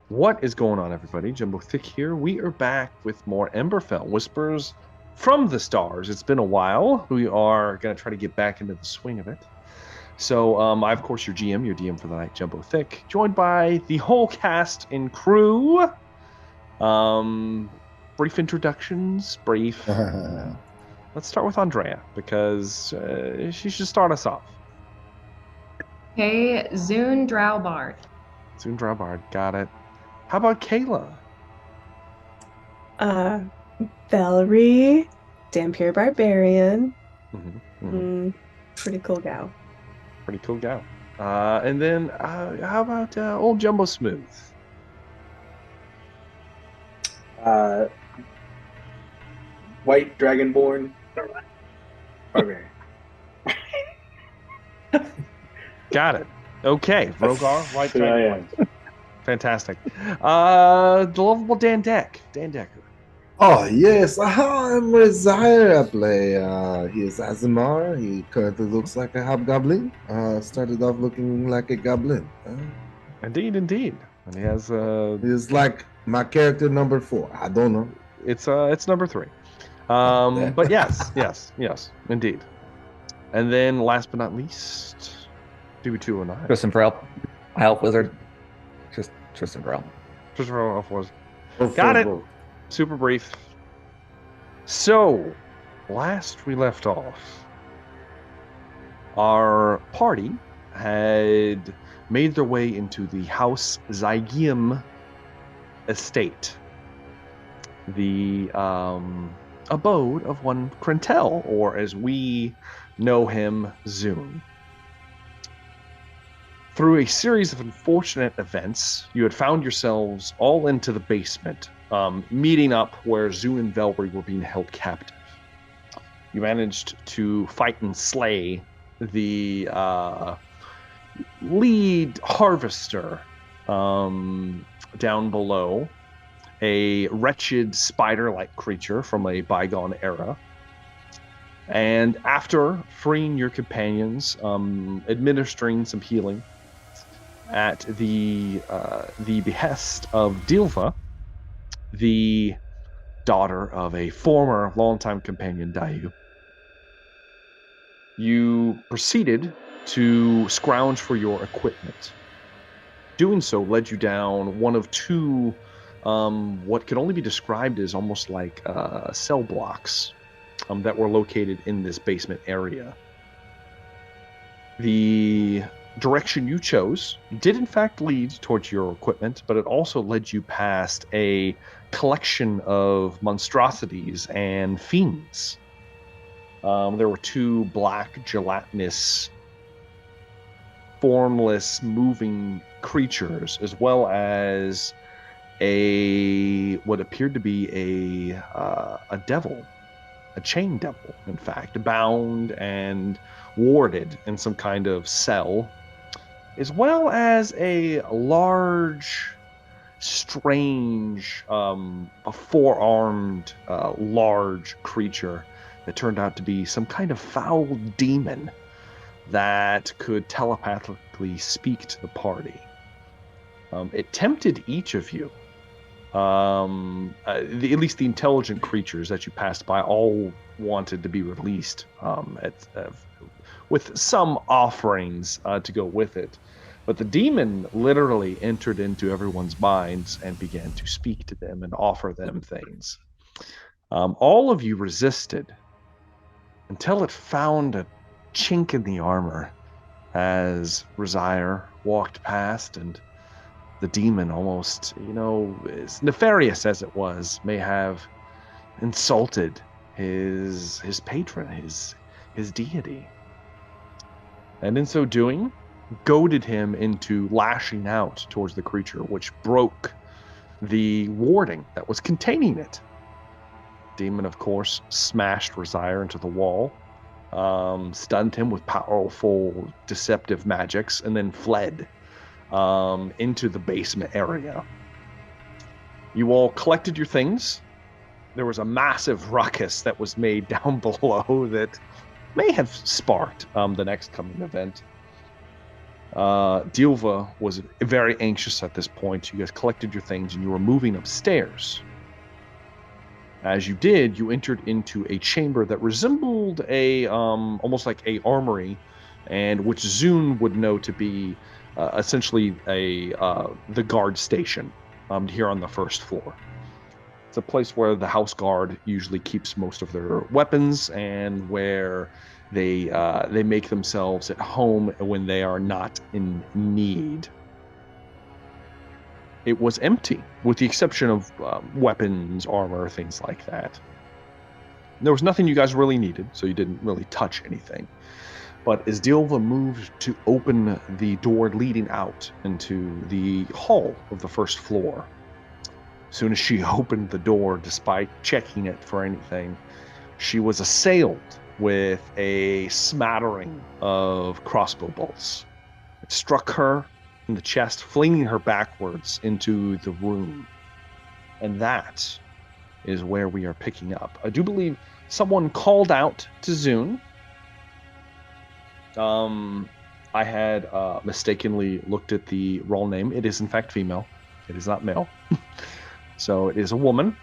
What is going on, everybody? Jumbo Thick here. We are back with more Emberfell Whispers from the Stars. It's been a while. We are going to try to get back into the swing of it. So, I, of course, your DM for the night, Jumbo Thick, joined by the whole cast and crew. Brief introductions, Let's start with Andrea, because she should start us off. Hey, Zune Drowbard. Zune Drowbard, got it. How about Kayla? Velree, Dampier Barbarian. Pretty cool gal. Pretty cool gal. And then how about old Jumbo Smooth? White Dragonborn. Barbarian. Got it. Okay, Rogar, White Dragon. Fantastic. The lovable Dan Deck. Dan Decker. Oh, yes. I'm Resire. I play. He is Azimar. He currently looks like a hobgoblin. Started off looking like a goblin. Indeed. And he has He's like my character number 4. I don't know. It's number 3. But yes, indeed. And then last but not least, DB209. Tristan Farrell, Elf Wizard. Just Tristan Farrell. Tristan Farrell, Elf Wizard. Got it. Super brief. So, last we left off, our party had made their way into the House Zygium estate, the abode of one Granel, or as we know him, Zune. Through a series of unfortunate events, you had found yourselves all into the basement, meeting up where Zune and Velree were being held captive. You managed to fight and slay the lead harvester down below, a wretched spider-like creature from a bygone era. And after freeing your companions, administering some healing at the behest of Dilva, the daughter of a former longtime companion, Dayu, you proceeded to scrounge for your equipment. Doing so led you down one of two what could only be described as almost like cell blocks that were located in this basement area. The direction you chose did in fact lead towards your equipment, but it also led you past a collection of monstrosities and fiends. There were two black, gelatinous, formless, moving creatures, as well as what appeared to be a devil, a chain devil, in fact, bound and warded in some kind of cell, as well as a large, strange, a four-armed, large creature that turned out to be some kind of foul demon that could telepathically speak to the party. It tempted each of you, at least the intelligent creatures that you passed by, all wanted to be released with some offerings to go with it. But the demon literally entered into everyone's minds and began to speak to them and offer them things. All of you resisted until it found a chink in the armor as Resire walked past, and the demon, almost, as nefarious as it was, may have insulted his patron, his deity. And in so doing, goaded him into lashing out towards the creature, which broke the warding that was containing it. Demon, of course, smashed Resire into the wall, stunned him with powerful deceptive magics, and then fled into the basement area. You all collected your things. There was a massive ruckus that was made down below that may have sparked the next coming event. Dilva was very anxious at this point. You guys collected your things and you were moving upstairs. As you did, you entered into a chamber that resembled a almost like a armory, and which Zune would know to be essentially the guard station here on the first floor. It's a place where the house guard usually keeps most of their weapons and where they make themselves at home when they are not in need. It was empty, with the exception of weapons, armor, things like that. There was nothing you guys really needed, so you didn't really touch anything. But as Dilva moved to open the door leading out into the hall of the first floor, as soon as she opened the door, despite checking it for anything, she was assailed with a smattering of crossbow bolts. It struck her in the chest, flinging her backwards into the room. And that is where we are picking up. I do believe someone called out to Zune. I had mistakenly looked at the role name. It is in fact female. It is not male. So it is a woman.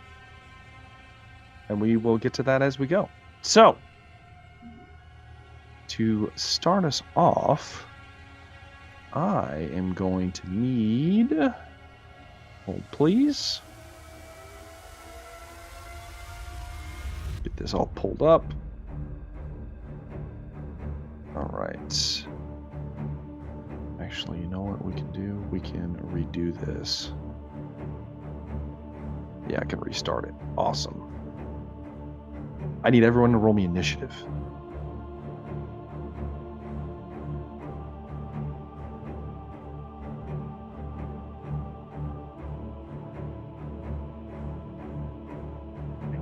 And we will get to that as we go. So, to start us off, I am going to need... Hold, please. Get this all pulled up. All right. Actually, you know what we can do? We can redo this. Yeah, I can restart it. Awesome. I need everyone to roll me initiative.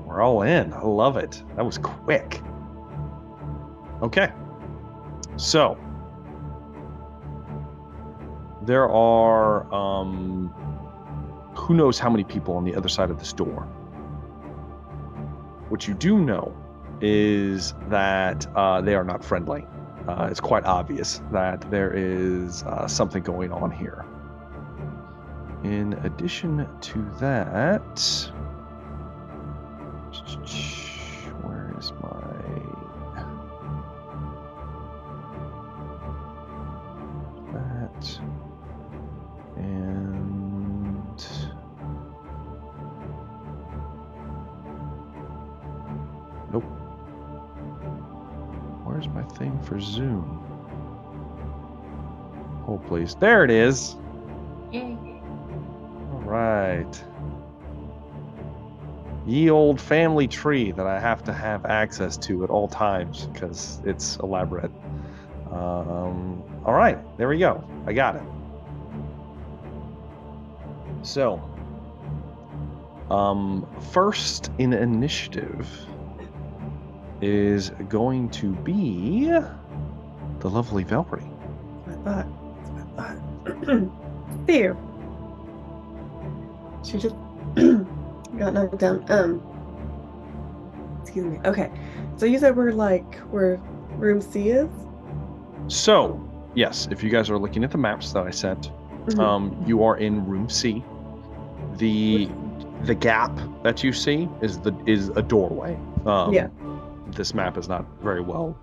We're all in. I love it. That was quick. Okay. So, there are, who knows how many people on the other side of this door. What you do know is that they are not friendly. It's quite obvious that there is something going on here. In addition to that, where is my... that... and... nope. Where's my thing for Zoom? Hold please. There it is. Yay. All right. Ye old family tree that I have to have access to at all times because it's elaborate. All right, there we go. I got it. So, first in initiative is going to be the lovely Velree. That's what I thought. There. She just got knocked down. Excuse me. Okay. So you said we're where room C is? So, yes, if you guys are looking at the maps that I sent, you are in room C. The gap that you see is a doorway. Yeah. This map is not very well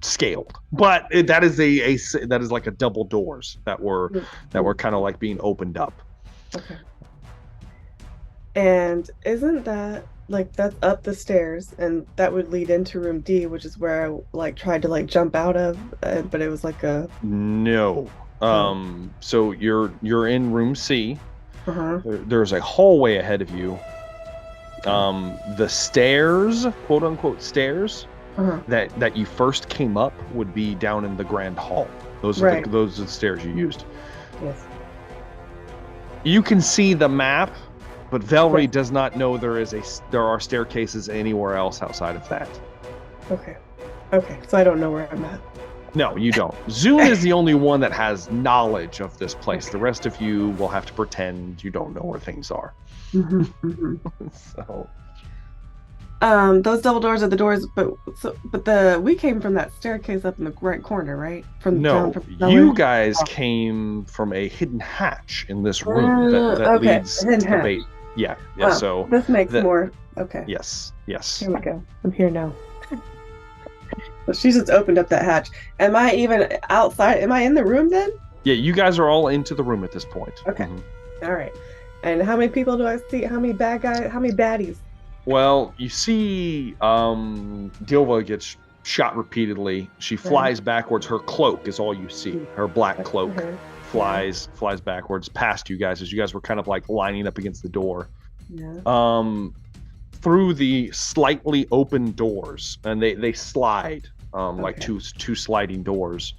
scaled, but that is like a double doors that were kind of like being opened up. Okay. And isn't that that's up the stairs, and that would lead into room D, which is where I tried to jump out of, but it was a no. So you're in room C. Uh-huh. There's a hallway ahead of you. The stairs, quote unquote stairs, that you first came up would be down in the grand hall. Those are the stairs you used. Yes. You can see the map, but Velree does not know there are staircases anywhere else outside of that. Okay. So I don't know where I'm at. No, you don't. Zune is the only one that has knowledge of this place. The rest of you will have to pretend you don't know where things are. So, Those double doors are the doors, but we came from that staircase up in the right corner, right? Down No, from the you cellar. guys Oh. came from a hidden hatch in this room that Okay, leads hidden to the hatch. bait. Yeah, yeah. Oh, So this makes that more. Okay, yes, yes. here we go. I'm here now. So she just opened up that hatch. Am I even outside? Am I in the room then? Yeah, you guys are all into the room at this point. Okay. Mhm. All right. And how many people do I see? How many bad guys? How many baddies? Well, you see, Dilva gets shot repeatedly. She flies backwards. Her cloak is all you see. Her black cloak Okay. flies backwards past you guys as you guys were kind of like lining up against the door. Yeah. Through the slightly open doors, and they slide like Okay. two sliding doors.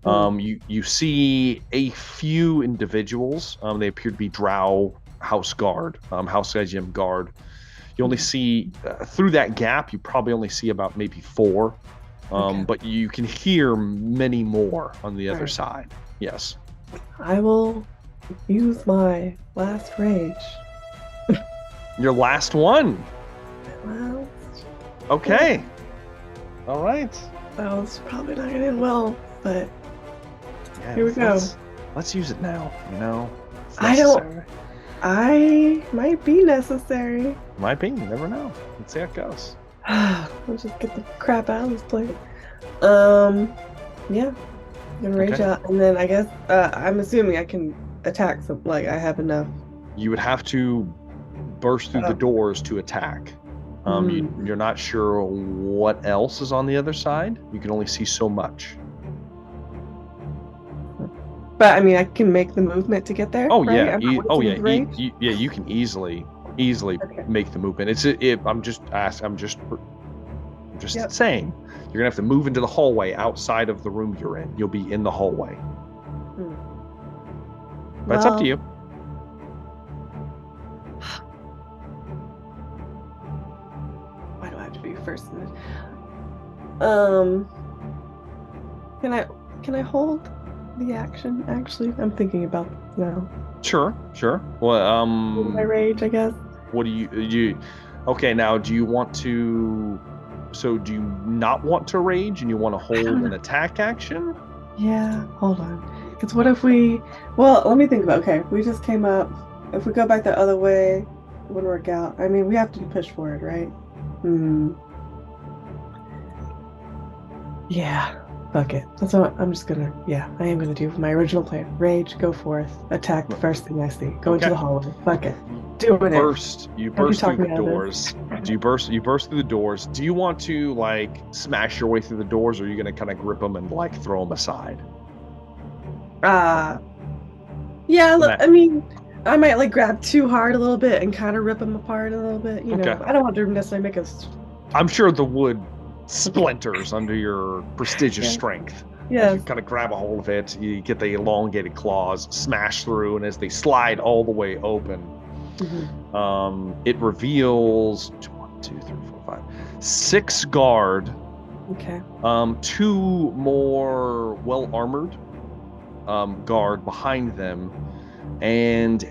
You see a few individuals. They appear to be Drow house guard, house Gem guard. You only see through that gap. You probably only see about maybe 4, Okay. but you can hear many more on the other Right. side. Yes. I will use my last rage. Your last one. Well, Okay. All right. that was probably not gonna end well, but Yeah, here we go. Let's use it now. You know. It's I don't- necessary. I might be necessary. Might be. You never know. Let's see how it goes. Let's just get the crap out of this place. Yeah. I'm gonna rage Okay. out, and then I guess I'm assuming I can attack some. Like I have enough. You would have to burst through the doors to attack. You're not sure what else is on the other side. You can only see so much. But I mean, I can make the movement to get there. Oh right? yeah. I'm not Oh wasting yeah. rage? Yeah. You can easily Okay. make the movement. I'm just Yep. saying. You're gonna have to move into the hallway outside of the room you're in. You'll be in the hallway. But it's up to Well, you. Why do I have to be first? Can I hold the action? Actually, I'm thinking about this now. Sure. Well, My rage, I guess. what do you okay, now do you want to do you not want to rage and you want to hold an attack action? Yeah, hold on. Because what if we? Well, let me think about. Okay, we just came up. If we go back the other way, it wouldn't work out. I mean, we have to push forward, right? Yeah. Fuck it. That's what I'm just gonna. Yeah, I am gonna do my original plan. Rage, go forth, attack the first thing I see. Go into Okay. the hallway. Fuck it. Doing it. You Don't burst be through talking the out of this. doors. You burst through the doors. Do you want to like smash your way through the doors, or are you gonna kind of grip them and like throw them aside? Yeah. Look, That- I mean, I might like grab too hard a little bit and kind of rip them apart a little bit. You know, Okay. I don't want to necessarily make us. I'm sure the wood splinters under your prestigious Yeah. strength. Yes. You kind of grab a hold of it, you get the elongated claws, smash through, and as they slide all the way open, it reveals 6 guard, Okay. 2 more well-armored guard behind them, and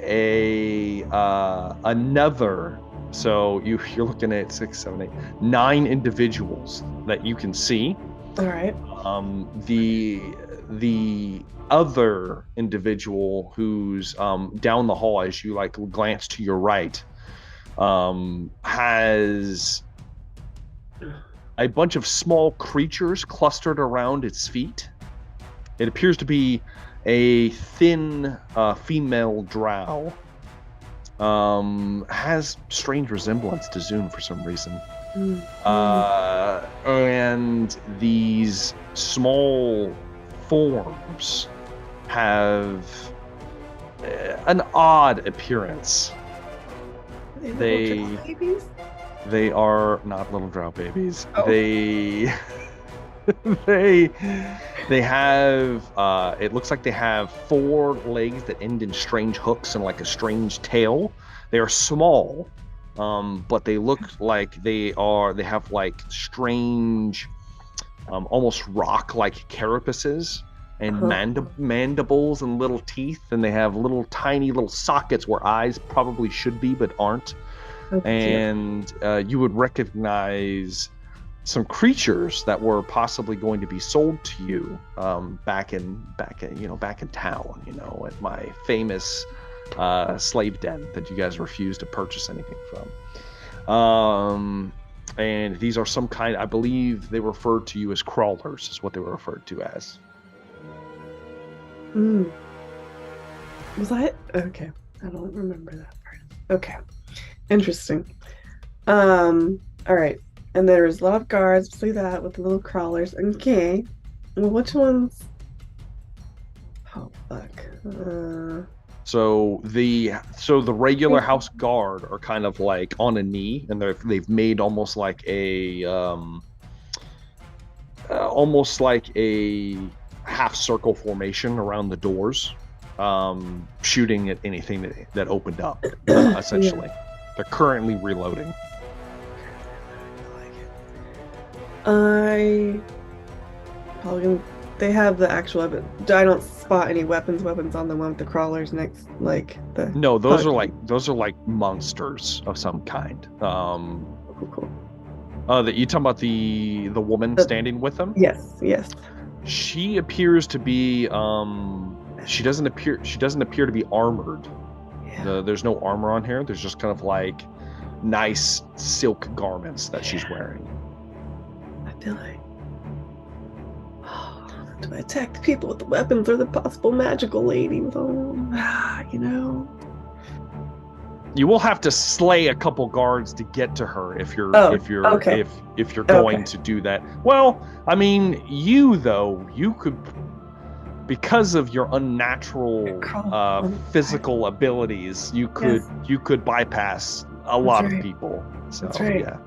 another. So you're looking at 6, 7, 8, 9 individuals that you can see. All right. The other individual who's down the hall as you like glance to your right has a bunch of small creatures clustered around its feet. It appears to be a thin female drow. Has strange resemblance to Zune for some reason. And these small forms have an odd appearance. They- little babies? They are not little drow babies. Oh. They have it looks like they have 4 legs that end in strange hooks and like a strange tail. They are small, but they look like they have like strange almost rock-like carapaces and mandibles and little teeth, and they have little tiny little sockets where eyes probably should be but aren't. and you would recognize some creatures that were possibly going to be sold to you back in town, at my famous slave den that you guys refused to purchase anything from. And these are some kind, I believe they referred to you as crawlers, is what they were referred to as. Was that okay? I don't remember that part. Okay, interesting. All right, and there's a lot of guards. See that with the little crawlers. Okay, well, which ones? Oh fuck. So the regular house guard are kind of like on a knee, and they've made almost like a half circle formation around the doors, shooting at anything that opened up. Essentially, they're currently reloading. They have the actual weapon. I don't spot any weapons on the one with the crawlers next, like the. No, those are like monsters of some kind. Cool. That you talking about the woman standing with them? Yes. She appears to be. She doesn't appear to be armored. Yeah. There's no armor on here. There's just kind of like nice silk garments that she's wearing. I feel like. Do I attack the people with the weapons or the possible magical lady with them? You will have to slay a couple guards to get to her if you're going to do that. Well, I mean, you could, because of your unnatural physical abilities, you could bypass a lot of people. So that's right. Yeah,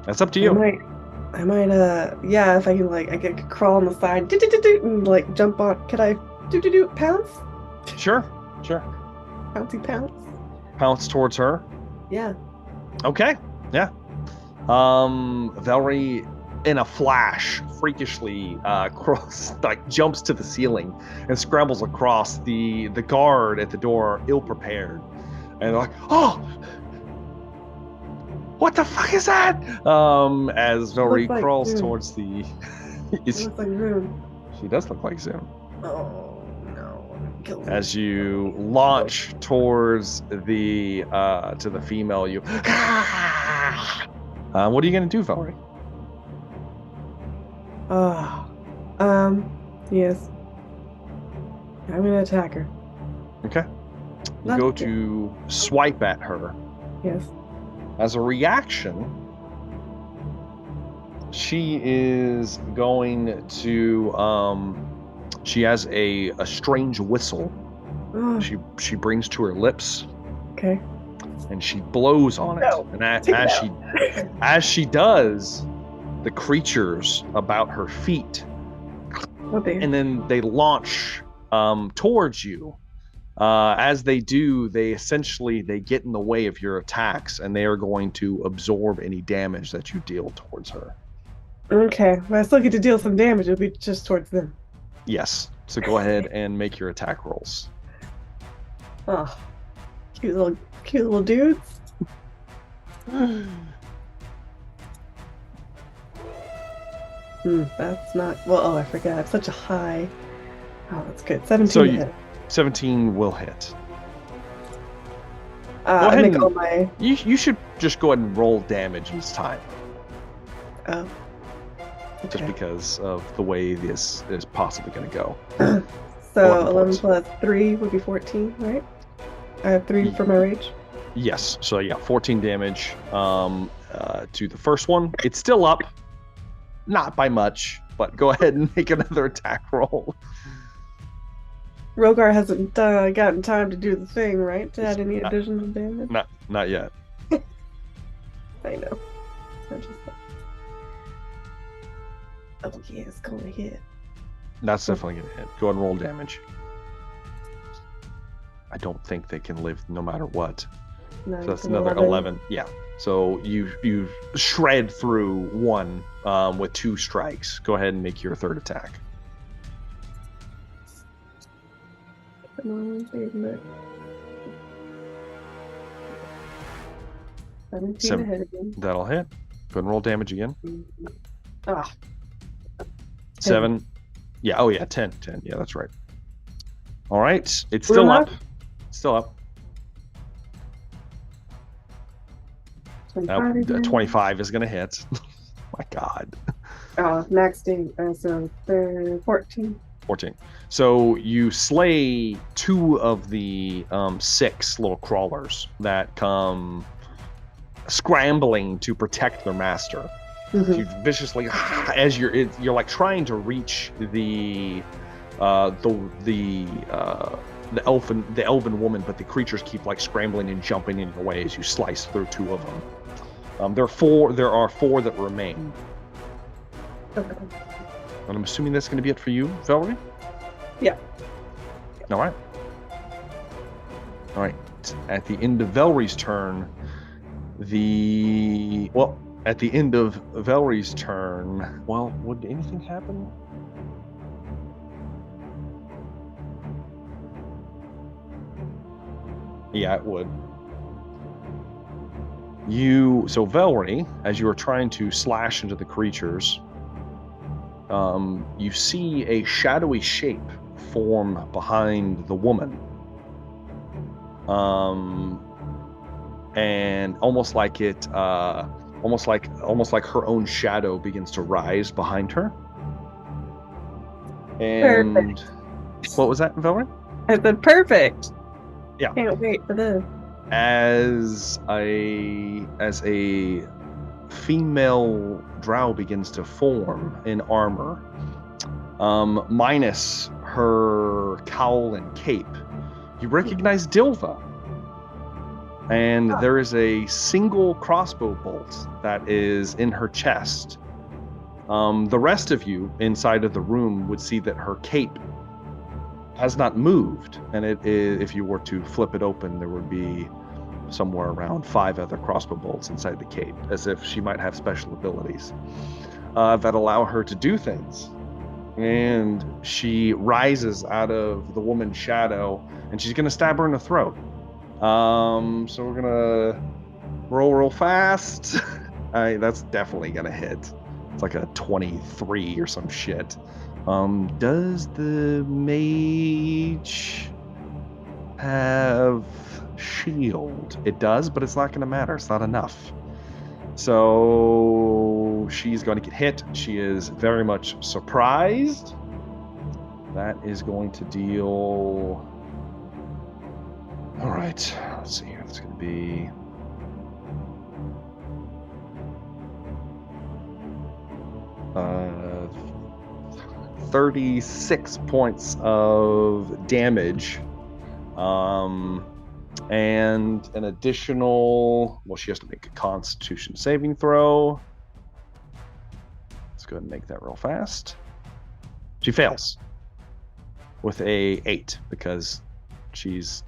that's up to you. I might if I can I could crawl on the side and jump on. Could I pounce? Sure. Bouncy pounce. Pounce towards her. Yeah. Okay. Yeah. Velree, in a flash, freakishly jumps to the ceiling and scrambles across. The guard at the door, ill prepared, and they're like, "Oh, what the fuck is that?" As Velree crawls towards the. It looks like Zoom. She does look like Zoom. Oh no! As you launch towards the to the female, you. What are you gonna do, Velree? Yes. I'm gonna attack her. Okay. You go to swipe at her. Yes. As a reaction, she is going to she has a strange whistle. She brings to her lips. Okay. And she blows on it. No. And as she does, the creatures about her feet, and then they launch towards you. As they do, they get in the way of your attacks, and they are going to absorb any damage that you deal towards her. Okay, well, I still get to deal some damage. It'll be just towards them. Yes. So go ahead and make your attack rolls. Oh, cute little dudes. That's not well. Oh, I forgot. It's such a high. Oh, that's good. 17 so to hit. 17 will hit. I make all my. You should just go ahead and roll damage this time. Oh. Okay. Just because of the way this is possibly going to go. So 11 plus 3 would be 14, right? I have 3 for my rage. Yes. So yeah, 14 damage to the first one. It's still up, not by much, but go ahead and make another attack roll. Rogar hasn't gotten time to do the thing, right? To add any additional damage. Not yet. I know. Oh yeah, it's gonna hit. That's definitely gonna hit. Go ahead and roll damage. I don't think they can live no matter what. No, so that's another 11. Yeah. So you shred through one with 2 strikes. Go ahead and make your third attack. Come on, 17 to Seven. hit again. That'll hit. Go ahead and roll damage again. Ah, 7. Yeah, oh yeah, 10. 10. Yeah, that's right. All right. It's Blue still enough? up. Still up. 25 again. 25 is going to hit. My God. Max D. So 14. 14. So you slay 2 of the 6 little crawlers that come scrambling to protect their master. Mhm. You viciously, as you're like trying to reach the elven woman, but the creatures keep like scrambling and jumping in your way as you slice through 2 of them. There are 4 that remain. Okay. And I'm assuming that's going to be it for you, Velree? Yeah. All right. All right. At the end of Velree's turn, at the end of Velree's turn, would anything happen? Yeah, it would. So Velree, as you are trying to slash into the creatures, you see a shadowy shape form behind the woman. And almost like her own shadow begins to rise behind her. And Perfect. What was that, Velree? I said perfect. Yeah. Can't wait for this. As a female drow begins to form in armor, minus her cowl and cape, you recognize Dilva. And there is a single crossbow bolt that is in her chest. The rest of you inside of the room would see that her cape has not moved, and if you were to flip it open, there would be somewhere around 5 other crossbow bolts inside the cape, as if she might have special abilities that allow her to do things. And she rises out of the woman's shadow, and she's going to stab her in the throat. So we're going to roll real fast. That's definitely going to hit. It's like a 23 or some shit. Does the mage have shield? It does, but it's not going to matter. It's not enough. So she's going to get hit. She is very much surprised. That is going to deal... All right, let's see here. It's going to be... 36 points of damage. And an additional... Well, she has to make a Constitution saving throw. Let's go ahead and make that real fast. She fails with a 8 because she's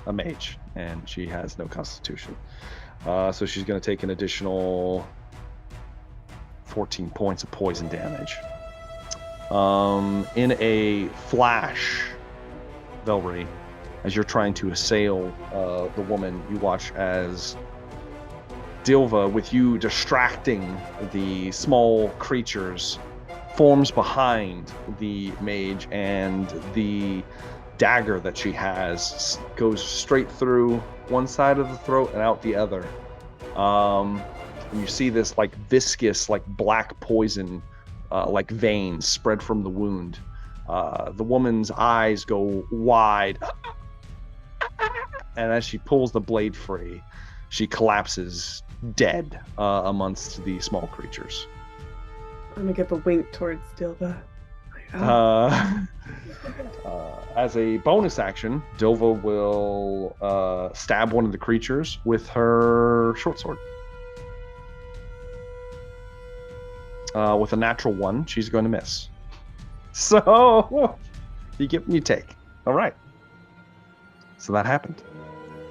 a mage and she has no Constitution. So she's going to take an additional 14 points of poison damage. In a flash, Velree, as you're trying to assail the woman, you watch as Dilva, with you distracting the small creatures, forms behind the mage, and the dagger that she has goes straight through one side of the throat and out the other. And you see this like viscous, like black poison, like veins spread from the wound. The woman's eyes go wide, and as she pulls the blade free, she collapses dead amongst the small creatures. I'm gonna give a wink towards Dilva. As a bonus action, Dilva will stab one of the creatures with her short sword. With a natural 1, she's going to miss. So, you get what you take. All right. So that happened.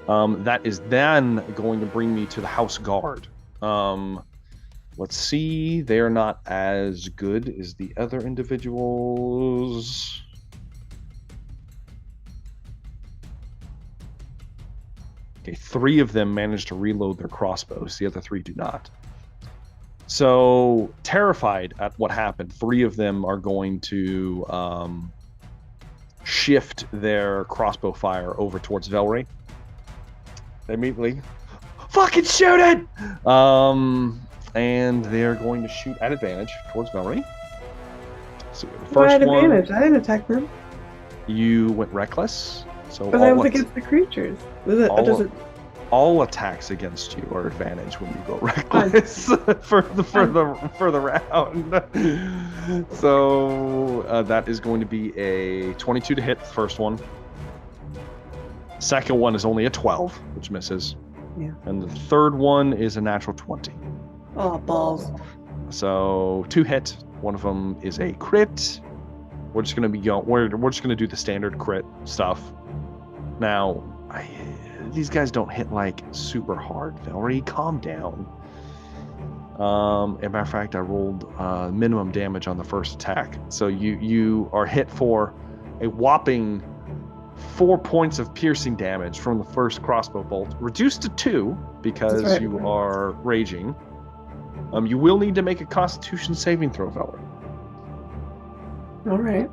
That is then going to bring me to the house guard. Let's see. They're not as good as the other individuals. Okay, 3 of them manage to reload their crossbows. The other 3 do not. So, terrified at what happened, 3 of them are going to shift their crossbow fire over towards Velree. They immediately, fucking shoot it! And they're going to shoot at advantage towards Velree. So the Why first at one, advantage? I didn't attack them. you went reckless. So But I was against the creatures. all attacks against you are advantage when you go reckless for the round. So that is going to be a 22 to hit, the first one. Second one is only a 12, which misses. Yeah. And the third one is a natural 20. Oh, balls. So 2 hit. One of them is a crit. We're just gonna be we're just gonna do the standard crit stuff. Now, these guys don't hit like super hard. Velree, calm down. As a matter of fact, I rolled minimum damage on the first attack. So you are hit for a whopping 4 points of piercing damage from the first crossbow bolt, reduced to 2 because you are raging. You will need to make a Constitution saving throw, Velree. All right.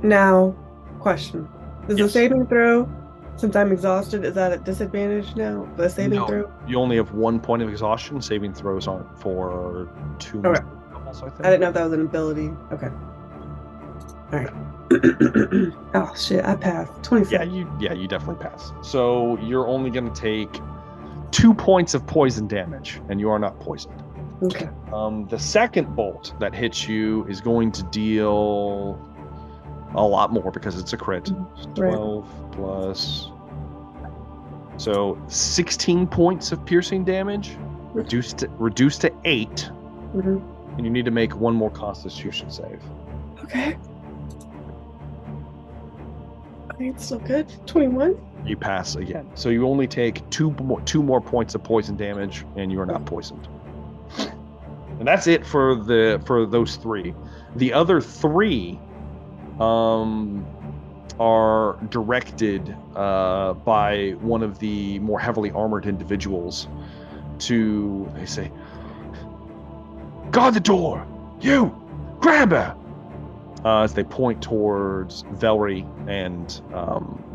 Now, question: is the saving throw, since I'm exhausted, is that at disadvantage now? The saving throw? You only have 1 point of exhaustion. Saving throws aren't for 2 Okay. levels, I think. I didn't know if that was an ability. Okay. All right. Oh shit! I passed. 27. Yeah, you definitely pass. So you're only going to take 2 points of poison damage, and you are not poisoned. Okay. The second bolt that hits you is going to deal a lot more because it's a crit. 12 plus. So 16 points of piercing damage, reduced to 8, Mm-hmm. and you need to make 1 more Constitution save. Okay. I think it's still good. 21. You pass again. So you only take 2 more points of poison damage, and you are not poisoned. And that's it for those 3. The other 3 are directed by one of the more heavily armored individuals to, they say, guard the door! You! Grab her! As they point towards Velree and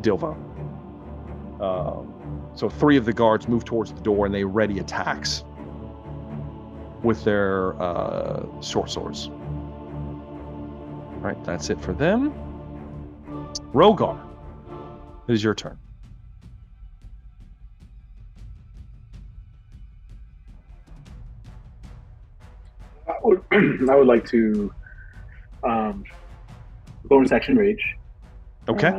Dilva. So 3 of the guards move towards the door and they ready attacks with their short swords. All right, that's it for them. Rogar, it is your turn. I would like to bonus action rage. Okay.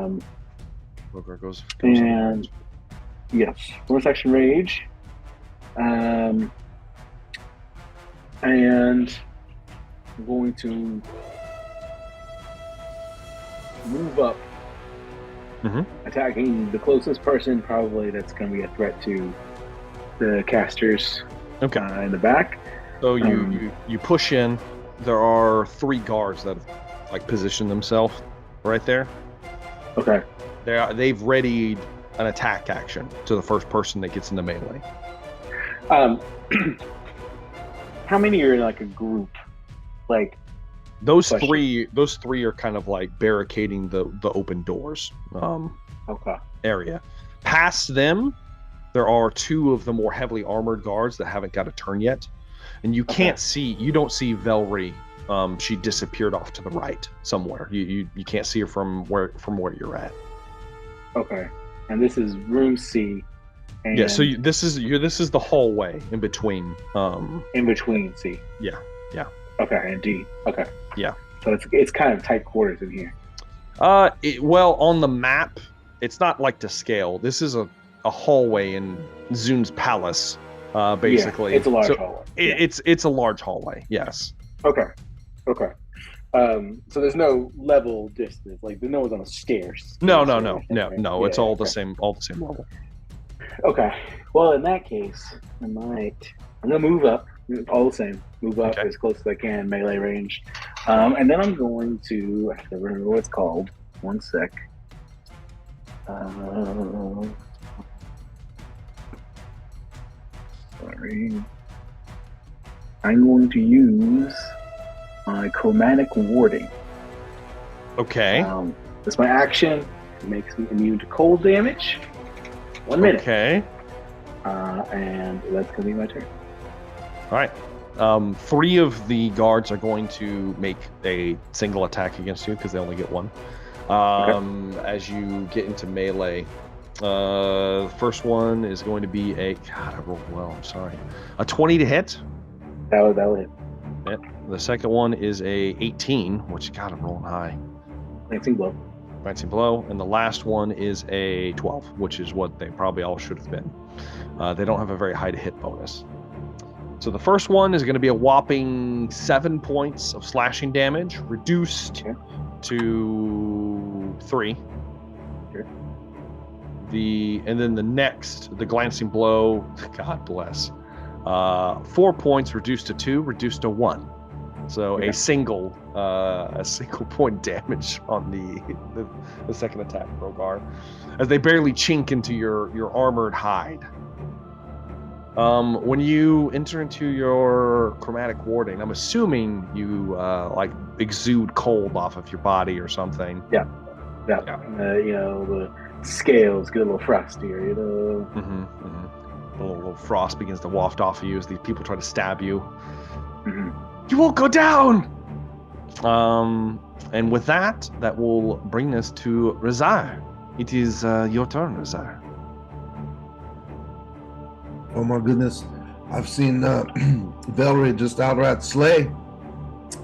Rogar goes on And yes, bonus action rage. And I'm going to move up, attacking the closest person, probably that's going to be a threat to the casters. Okay. In the back. So you push in. There are 3 guards that have like positioned themselves right there. Okay. They've readied an attack action to the first person that gets into melee. How many are in like a group? Like those three are kind of like barricading the open doors area. Past them, there are 2 of the more heavily armored guards that haven't got a turn yet, and you can't see. You don't see Velree. She disappeared off to the right somewhere. You can't see her from where you're at. Okay, and this is room C. And yeah. So this is the hallway in between. In between C. Yeah. Okay, and D. Okay. Yeah. So it's kind of tight quarters in here. Well, on the map, it's not like to scale. This is a hallway in Zun's palace, basically. Yeah, it's a large hallway. It's a large hallway. Yes. Okay. So there's no level distance. Like no one's on the stairs. No. It's all the same level. Okay. Well, in that case, I'm gonna move up. All the same. Move up as close as I can, melee range. And then I'm going to, I have to remember what it's called. One sec. Sorry. I'm going to use my chromatic warding. Okay. That's my action. It makes me immune to cold damage. 1 minute. Okay. And that's going to be my turn. All right. 3 of the guards are going to make a single attack against you because they only get 1. As you get into melee, the first one is going to be a God. I rolled well. I'm sorry. A 20 to hit. That'll hit. Yeah. The second one is a 18, which God, I'm rolling high. 19 blow. 19 blow, and the last one is a 12, which is what they probably all should have been. They don't have a very high to hit bonus. So the first one is going to be a whopping 7 points of slashing damage, reduced to 3. Okay. And then the next, the glancing blow, God bless, 4 points reduced to 2, reduced to 1. So a single point damage on the second attack, Rogar, as they barely chink into your armored hide. When you enter into your chromatic warding, I'm assuming you like exude cold off of your body or something. Yeah. The scales get a little frostier. A little frost begins to waft off of you as these people try to stab you. Mm-hmm. You won't go down! And with that will bring us to Razar. It is your turn, Razar. Oh my goodness. I've seen Velree just outright slay.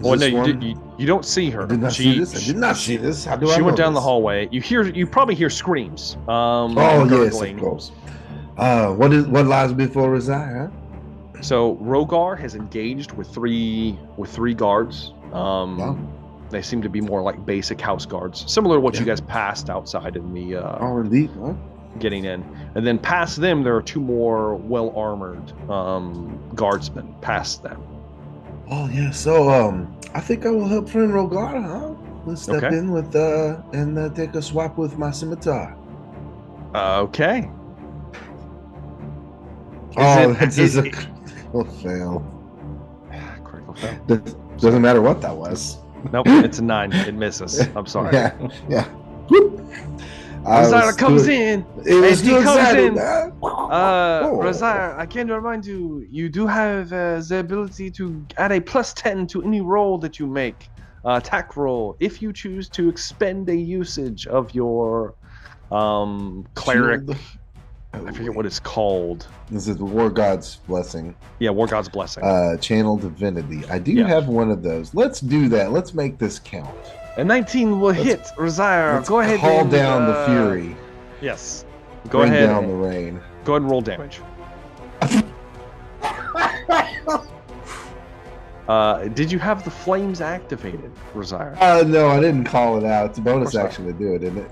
Well, no, you don't see her. I did not see this. I did not see this. How do I She know went down the this? hallway. You probably hear screams. Oh yes, gurgling. of course. What lies before Razar, huh? So Rogar has engaged with three guards. They seem to be more like basic house guards, similar to what you guys passed outside in the indeed, huh? getting in. And then past them, there are 2 more well-armored guardsmen past them. Oh yeah, so I think I will help friend Rogar, huh? Let's step in with and take a swap with my scimitar. Okay. That's just a critical fail. Critical fail. Doesn't matter what that was. Nope, it's a 9. It misses. I'm sorry. Yeah. Razar comes in. It was he too comes excited. in. Oh. Razar, I can remind you, you do have the ability to add a +10 to any roll that you make. Attack roll, if you choose to expend a usage of your cleric. Shield. I forget what it's called. This is War God's Blessing. Yeah, War God's Blessing. Channel Divinity. I do have one of those. Let's do that. Let's make this count. A 19 will hit Razar. Go ahead. Call down the fury. Yes. Bring down the rain. Go ahead and roll damage. Did you have the flames activated, Razar? No, I didn't call it out. It's a bonus action to do it, isn't it?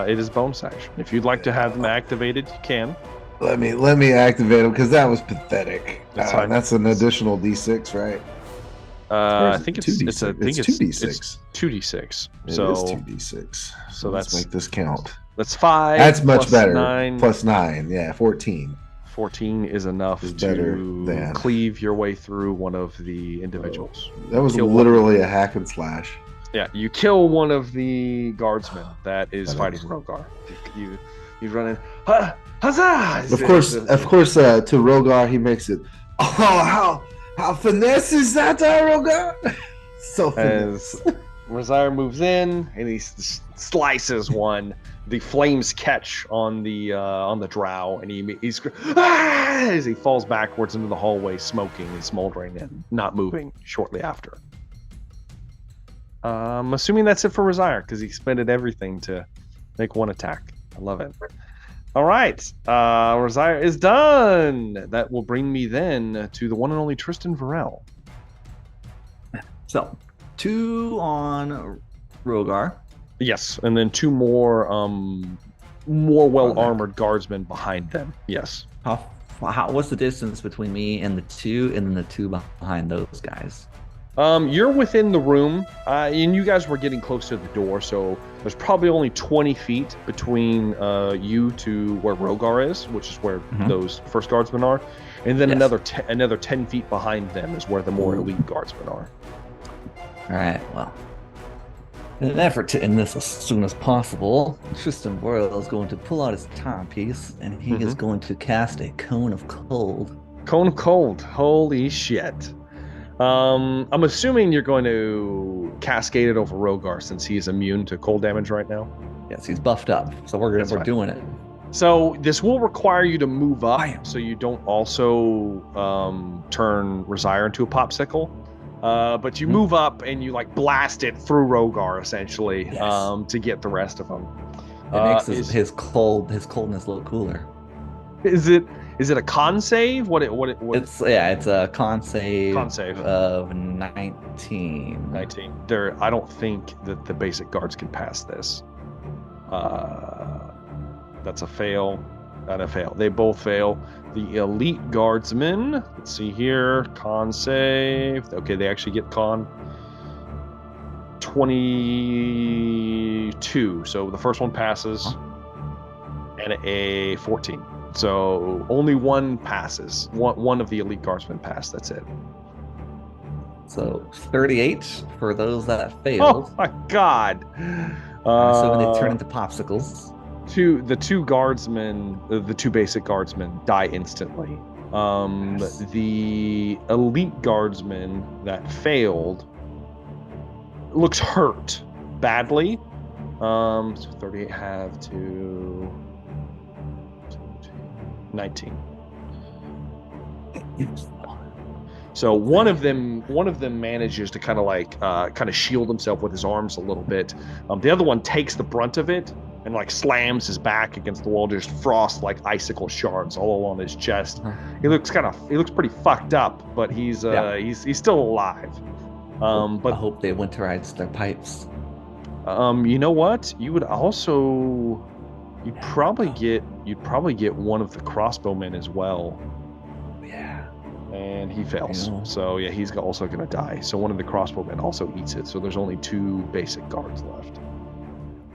It is bonus action. If you'd like to have them activated, you can. Let me activate them because that was pathetic. That's fine. That's an additional D6, right? I think it's 2D6. it's 2D6. It's 2d6. It So is 2D6. So let's make this count. That's 5. That's much plus better. 9. Plus 9, yeah, 14. 14 is enough to cleave your way through one of the individuals. That was literally a hack and slash. Yeah, you kill one of the guardsmen that is fighting Rogar. You run in. Huzzah! Of course, to Rogar he makes it. Oh, how finesse is that, Rogar? So finesse. As Razar moves in and he slices one, the flames catch on the drow, and he's as he falls backwards into the hallway, smoking and smoldering and not moving. Shortly after. I'm assuming that's it for Razar because he expended everything to make one attack. I love it. All right, Razar is done. That will bring me then to the one and only Tristan Varel. So, 2 on Rogar. Yes, and then 2 more well-armored guardsmen behind them. Yes. What's the distance between me and the 2, and then the 2 behind those guys? You're within the room, and you guys were getting close to the door, so there's probably only 20 feet between you to where Rogar is, which is where those first guardsmen are. and then Yes. another 10 feet behind them is where the more Ooh. elite guardsmen are. All right, well, in an effort to end this as soon as possible, Tristan Boyle is going to pull out his timepiece and he is going to cast a cone of cold. Cone of cold. Holy shit. I'm assuming you're going to cascade it over Rogar since he is immune to cold damage right now. Yes, he's buffed up, so we're That's fine. doing it. So this will require you to move up, Bam. so you don't also turn Resire into a popsicle. But you move up and you like blast it through Rogar essentially, Yes. to get the rest of them. It makes his coldness look cooler. Is it a con save? What? It's a con save. Con save. Of 19. 19. I don't think that the basic guards can pass this. That's a fail. And a fail. They both fail. The elite guardsmen. Let's see here. Con save. Okay, they actually get con. 22. So the first one passes. And a 14. So only one passes. One of the elite guardsmen passed. That's it. So 38 for those that Oh failed. my god. So when they turn into popsicles. The two guardsmen, the two basic guardsmen die instantly. Yes. The elite guardsman that failed looks hurt badly. So 38 have to 19. So one of them manages to kind of shield himself with his arms a little bit. The other one takes the brunt of it and like slams his back against the wall, just frost like icicle shards all along his chest. He looks pretty fucked up, but he's still alive. But I hope they winterize their pipes. you know what? You'd probably get one of the crossbowmen as well. Yeah. And he fails. Yeah. So yeah, he's also gonna die. So one of the crossbowmen also eats it. So there's only 2 basic guards left.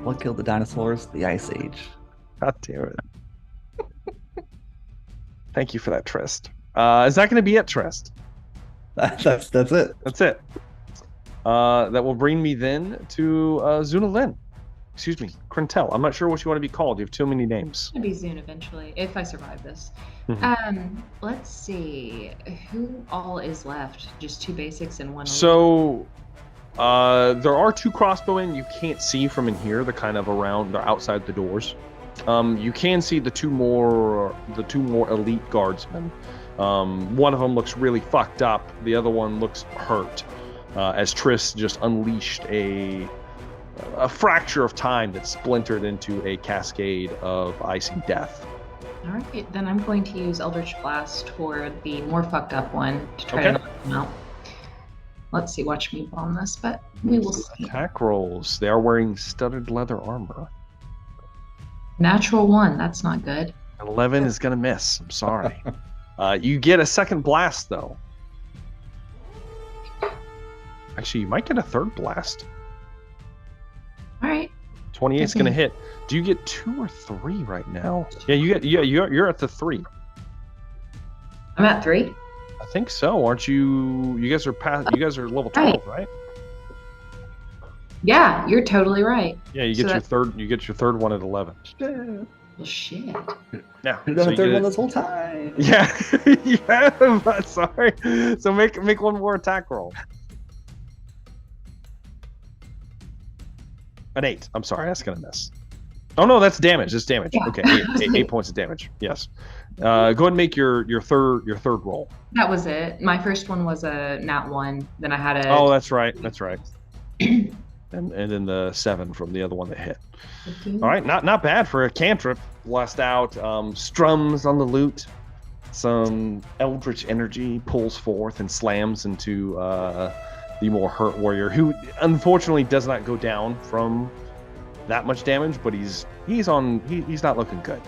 What killed the dinosaurs? The Ice Age. God damn it. Thank you for that, Trist. Is that gonna be it, Trist? That's it. That's it. That will bring me then to Zuna Lin. Excuse me, Crintel. I'm not sure what you want to be called. You have too many names. It'll be Zune eventually, if I survive this. Let's see. Who all is left? Just 2 basics and 1 elite? So, there are 2 crossbowmen you can't see from in here. They're kind of around. They're outside the doors. You can see the two more elite guardsmen. One of them looks really fucked up. The other one looks hurt. As Triss just unleashed a fracture of time that splintered into a cascade of icy death. All right, then I'm going to use Eldritch Blast for the more fucked up one to try to knock him out. Let's see, watch me bomb this, but we will see. Attack rolls. They are wearing studded leather armor. Natural 1, that's not good. 11 is gonna miss. I'm sorry. You get a second blast though. Actually, you might get a third blast. All right. 28 is gonna hit. Do you get 2 or 3 right now? Yeah, you're at the 3. I'm at 3. I think so, aren't you? You guys are level 12, right? Yeah, you're totally right. Yeah, you get your third one at 11. Well, shit. Yeah. You've done a third one this whole time. Yeah, yeah. But sorry. So make one more attack roll. An 8. I'm sorry, that's gonna miss. Oh no, that's damage. That's damage. Yeah. Okay, 8 points of damage. Yes. Go ahead and make your third roll. That was it. My first one was a nat 1. Then I had a. Oh, that's right. That's right. and then the 7 from the other one that hit. All right, not bad for a cantrip. Blast out, strums on the lute. Some eldritch energy pulls forth and slams into the more hurt warrior, who unfortunately does not go down from that much damage, but he's not looking good.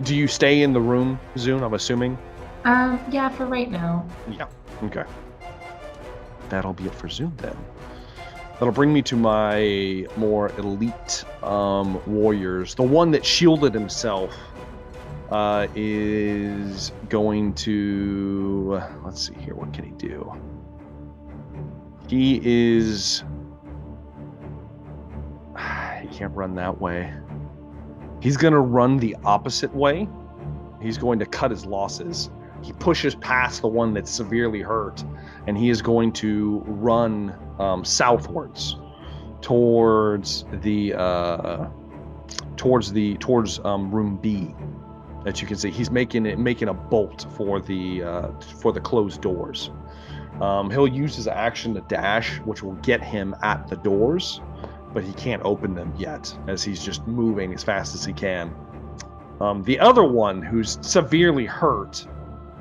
Do you stay in the room, Zune? I'm assuming. Yeah, for right now. Yeah. Okay. That'll be it for Zune then. That'll bring me to my more elite warriors. The one that shielded himself is going to... Let's see here. What can he do? He is... He can't run that way. He's going to run the opposite way. He's going to cut his losses. He pushes past the one that's severely hurt, and he is going to run southwards towards room B. That you can see, he's making a bolt for the closed doors. He'll use his action to dash, which will get him at the doors, but he can't open them yet, as he's just moving as fast as he can. The other one, who's severely hurt,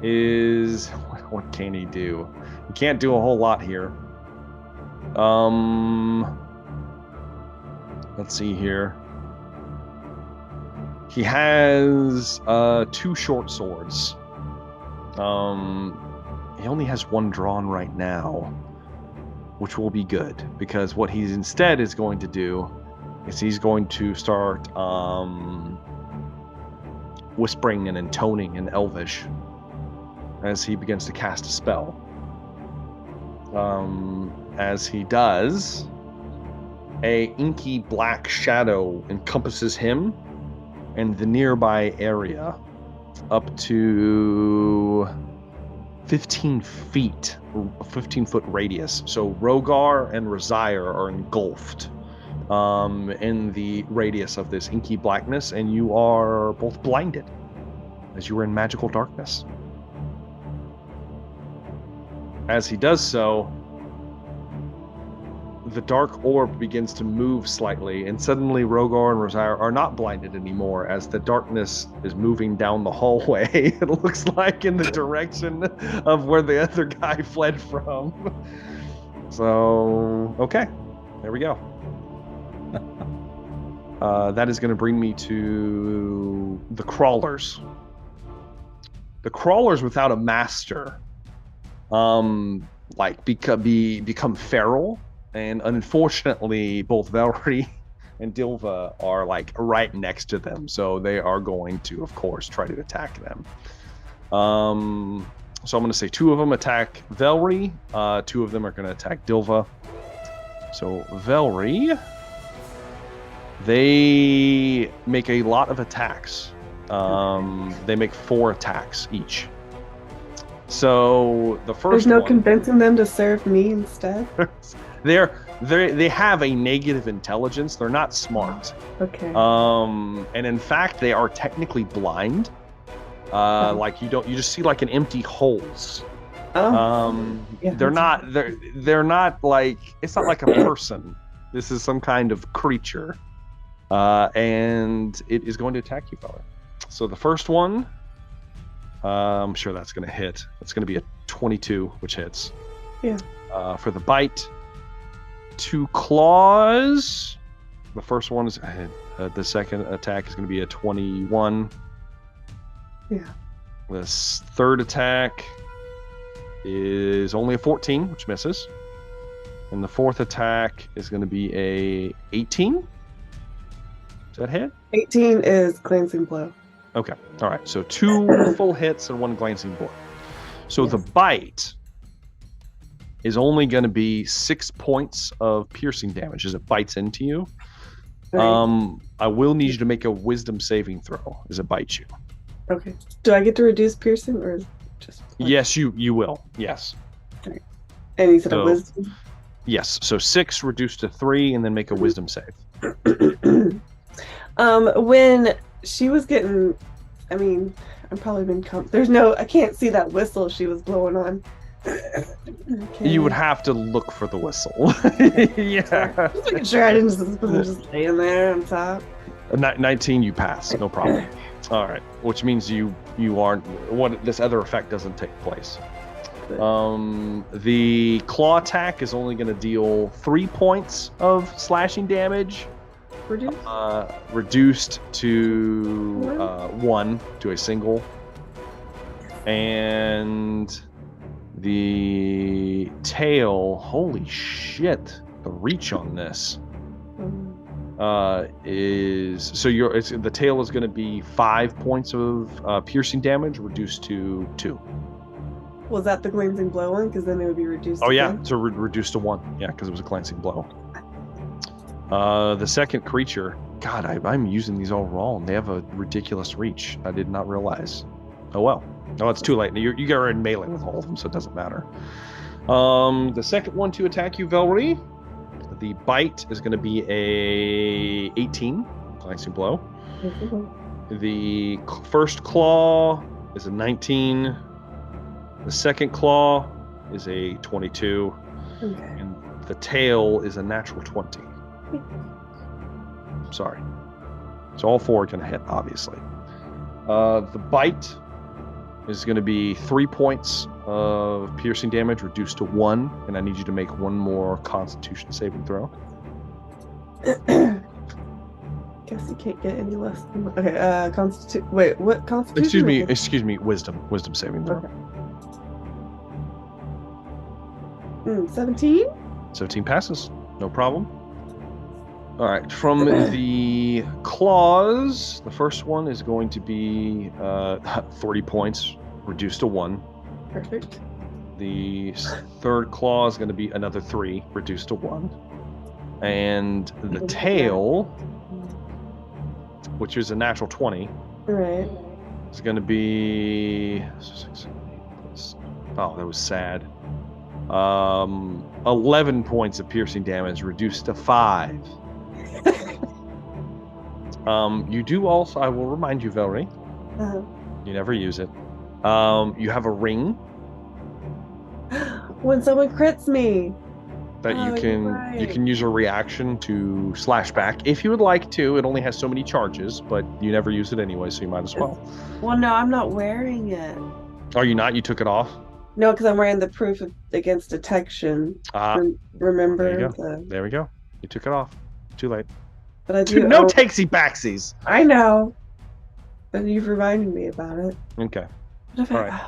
is... What can he do? He can't do a whole lot here. Let's see here. He has 2 short swords. He only has 1 drawn right now, which will be good, because what he's instead is going to do is he's going to start whispering and intoning in Elvish as he begins to cast a spell. As he does, a inky black shadow encompasses him and the nearby area up to 15 feet, 15-foot radius. So Rogar and Razire are engulfed in the radius of this inky blackness, and you are both blinded as you are in magical darkness. As he does so, the dark orb begins to move slightly, and suddenly Rogar and Razire are not blinded anymore, as the darkness is moving down the hallway. It looks like in the direction of where the other guy fled from. So, okay, there we go. That is going to bring me to the crawlers. The crawlers without a master, become feral. And unfortunately, both Velree and Dilva are right next to them, so they are going to, of course, try to attack them. So I'm going to say 2 of them attack Velree, 2 of them are going to attack Dilva. So Velree, they make a lot of attacks. They make 4 attacks each. So the first There's no one, convincing them to serve me instead? They have a negative intelligence. They're not smart. Okay. And in fact, they are technically blind. You just see an empty holes. Oh. Yeah, they're not it's not like a person. This is some kind of creature. And it is going to attack you, fella. So the first one, I'm sure that's going to hit. It's going to be a 22, which hits. Yeah. For the bite, 2 claws. The first one is the second attack is going to be a 21. Yeah. The third attack is only a 14, which misses. And the fourth attack is going to be a 18. Does that hit? 18 is glancing blow. Okay. All right. So 2 full hits and 1 glancing blow. So Yes. the bite is only going to be 6 points of piercing damage as it bites into you. Right. I will need you to make a wisdom saving throw as it bites you. Okay. Do I get to reduce piercing or just? Yes, you will. Yes. And you said So- a wisdom. Yes. So 6 reduced to 3, and then make a wisdom save. When she was getting, I'm probably been. I can't see that whistle she was blowing on. Okay. You would have to look for the whistle. Yeah. Just making sure I didn't just laying there on top. 19, you pass. No problem. All right. Which means you aren't. This other effect doesn't take place. The claw attack is only going to deal 3 points of slashing damage. Reduced to 1 to a single. And the tail, holy shit, the reach on this. the tail is going to be 5 points of piercing damage reduced to 2. Was that the glancing blow one? Because then it would be reduced. Oh yeah, again? so reduced to 1. Yeah, because it was a glancing blow. The second creature. God, I'm using these all wrong. They have a ridiculous reach. I did not realize. Oh well. No, it's too late. You got in melee with all of them, so it doesn't matter. The second one to attack you, Velree. The bite is going to be a 18, glancing blow. The first claw is a 19. The second claw is a 22. Okay. And the tail is a natural 20. Sorry. So all 4 are going to hit, obviously. The bite is going to be 3 points of piercing damage reduced to 1, and I need you to make 1 more Constitution saving throw. Guess you can't get any less than... Okay, Wait, what Constitution? Excuse me, Wisdom saving throw. Okay. 17? 17 passes, no problem. All right, from the claws, the first one is going to be 30 points, reduced to 1. Perfect. The third claw is going to be another 3, reduced to 1. And the tail, which is a natural 20, Right. is going to be... Oh, that was sad. 11 points of piercing damage, reduced to 5. You do also, I will remind you, Velree, you never use it. You have a ring When someone crits me. that Oh, you you're can use a reaction to slash back if you would like to. It only has so many charges, but you never use it anyway, so you might as well. Well, no, I'm not wearing it. Are you not? You took it off? No, because I'm wearing the proof against detection. Remember? There we go. You took it off. Too late. But I do. No takesy backsies. I know. But you've reminded me about it. Okay. What if All right.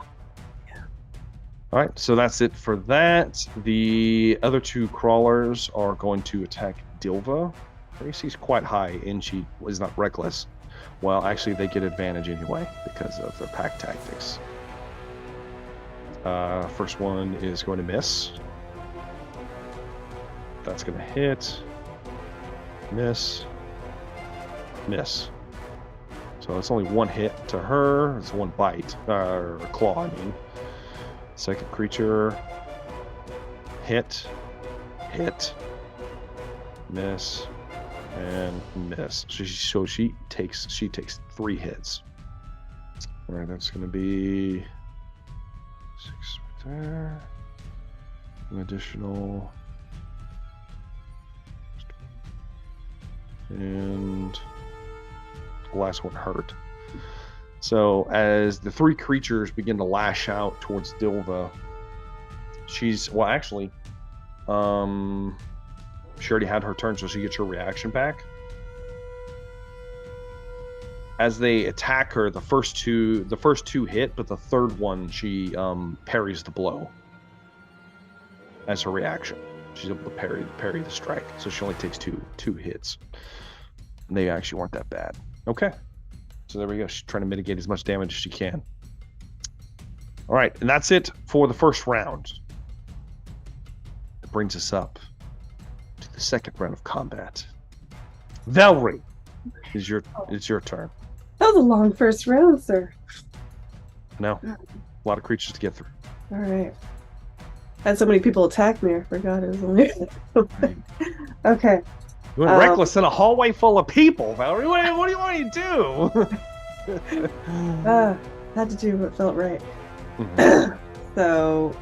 All right, so that's it for that. The other 2 crawlers are going to attack Dilva. Her AC is quite high, and she is not reckless. Well, actually, they get advantage anyway because of their pack tactics. First one is going to miss. That's going to hit. Miss. Miss. So it's only 1 hit to her. It's 1 bite. Or claw, I mean. Second creature. Hit. Hit. Miss. And miss. So she takes 3 hits. Alright, that's gonna be 6 right there. An additional. And the last one hurt. So as the 3 creatures begin to lash out towards Dilva, she already had her turn, so she gets her reaction back. As they attack her, the first two hit, but the third one she parries the blow as her reaction. She's able to parry the strike, so she only takes two hits. And they actually weren't that bad. Okay, so there we go. She's trying to mitigate as much damage as she can. All right, and that's it for the first round. It brings us up to the second round of combat. Velree, it's your turn. That was a long first round, sir. No, a lot of creatures to get through. All right. I had so many people attack me, I forgot it was only... Okay. You went reckless in a hallway full of people, Velree. What do you want to do? Had to do what felt right. Mhm. So,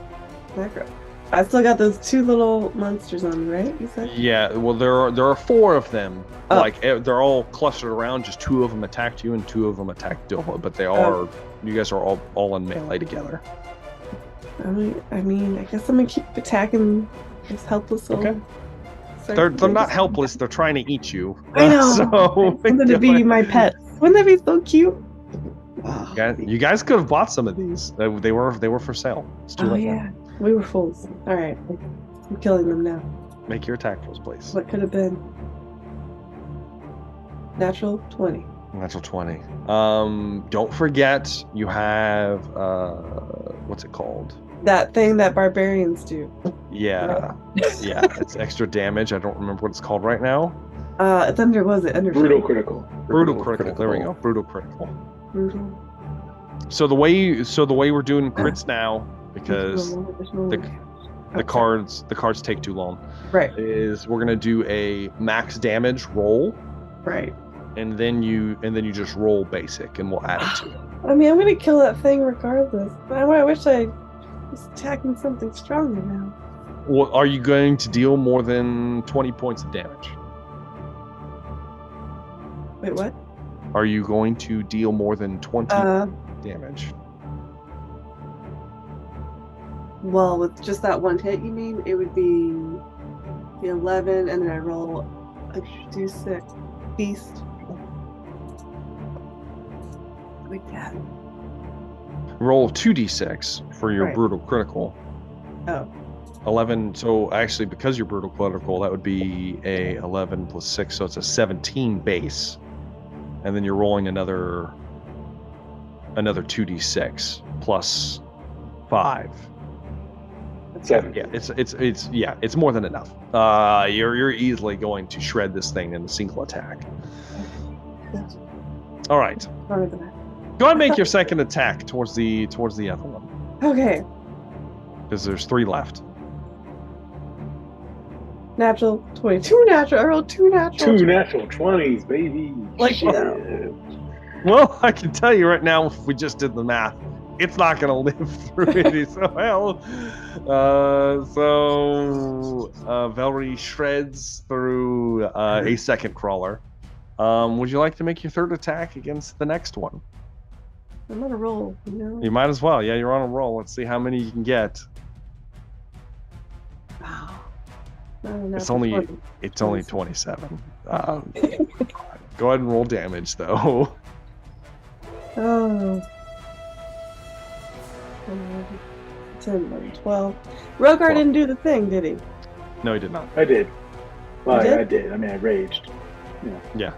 I still got those 2 little monsters on me, right? You said? Yeah, well, there are 4 of them. Oh. Like they're all clustered around. Just 2 of them attacked you, and 2 of them attacked Dilma. But they are, you guys are all in melee together. I mean, I guess I'm gonna keep attacking this helpless little... Okay. They're not helpless. They're trying to eat you. I know. So I wanted to be my pets. Wouldn't that be so cute? Yeah, you guys could have bought some of these. They were for sale. It's too late. Yeah, we were fools. All right, I'm killing them now. Make your attack rolls, please. What could have been? Natural 20. Natural 20. Don't forget you have what's it called? That thing that barbarians do. Yeah. Yeah, it's extra damage. I don't remember what it's called right now. It's under, what was it? Under Brutal critical. Brutal critical. There we go. Brutal critical. Brutal. So the way we're doing crits now, because the cards take too long. Right. Is we're gonna do a max damage roll. Right. And then you just roll basic, and we'll add it to it. I mean, I'm gonna kill that thing regardless. But I wish I was attacking something stronger now. Well, are you going to deal more than 20 points of damage? Wait, what? Are you going to deal more than 20 damage? Well, with just that one hit, you mean? It would be the 11, and then I roll a d6 beast. Like that. Roll 2d6 for your Right. brutal critical. Oh. 11. So actually, because you're brutal critical, that would be a 11 plus 6, so it's a 17 base, and then you're rolling another 2d6 plus 5. 7. Yeah, it's more than enough. You're easily going to shred this thing in a single attack. Yes. All right, Sorry for that. go ahead and make your second attack towards the other one, Okay. because there's 3 left. Natural 20. 2 natural. I rolled 2 natural. 2 natural 20s, baby. Like, Shit. Well, I can tell you right now, if we just did the math, it's not going to live through it. So Velree shreds through a second crawler. Would you like to make your third attack against the next one? I'm on a roll, you know? You might as well. Yeah, you're on a roll. Let's see how many you can get. Wow. It's only 27. Go ahead and roll damage, though. Oh. 10, 11, 12. Rogar didn't do the thing, did he? No, he did not. I did. Well, You did? I did. I mean, I raged. Yeah,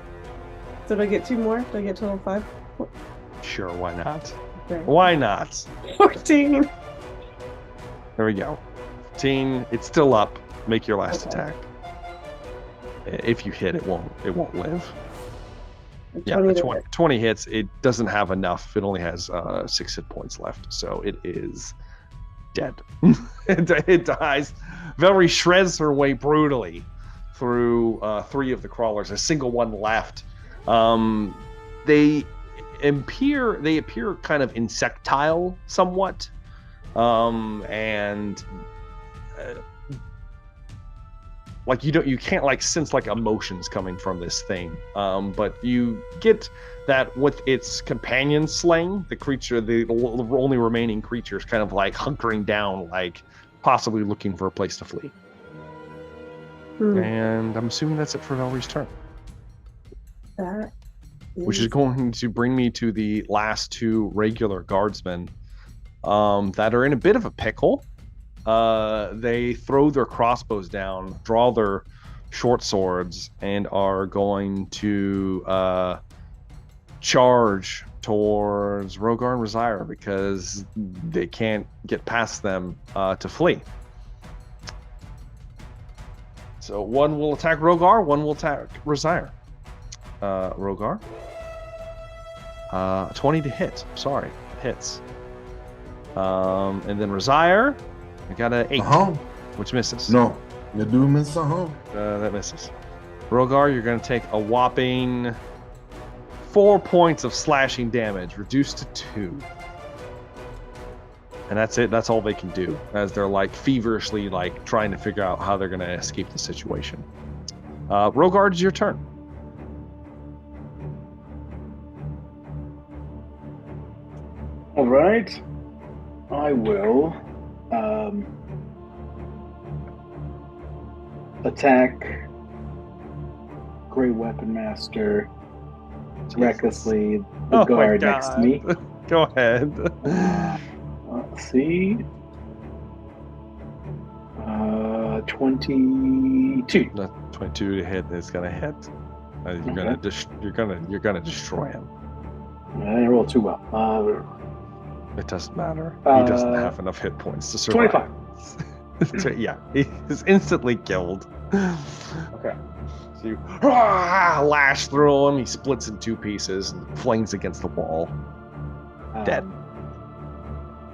So do I get 2 more? Do I get total 5? sure. Why not? Okay. Why not? 14. There we go. 15. It's still up. Make your last Okay. attack. If you hit, it won't live. And Yeah, 20 the to 20, 20 hits. It doesn't have enough. It only has 6 hit points left, so it is dead. It dies. Velree shreds her way brutally through 3 of the crawlers. A single one left. They appear kind of insectile somewhat, and like you can't like sense like emotions coming from this thing, but you get that with its companion slaying, the creature, the only remaining creature, is kind of like hunkering down, like possibly looking for a place to flee. And I'm assuming that's it for Velree's turn, That which is going to bring me to the last 2 regular guardsmen that are in a bit of a pickle. They throw their crossbows down, draw their short swords, and are going to charge towards Rogar and Razire because they can't get past them to flee. So one will attack Rogar, one will attack Razire. Rogar. 20 to hit. Sorry, hits. And then Razire, I got an 8, which misses. No, you do miss That misses. Rogar, you're going to take a whopping 4 points of slashing damage, reduced to 2. And that's it. That's all they can do, as they're like feverishly like trying to figure out how they're going to escape the situation. Rogar, it's your turn. All right. I will attack Great Weapon Master recklessly, the guard next to me. Go ahead. Let's see. 22. 22 to hit is going to hit. You're gonna destroy him. I didn't roll too well. It doesn't matter. He doesn't have enough hit points to survive. 25. Yeah, he's instantly killed. Okay. So you lash through him. He splits in two pieces and flings against the wall. Dead.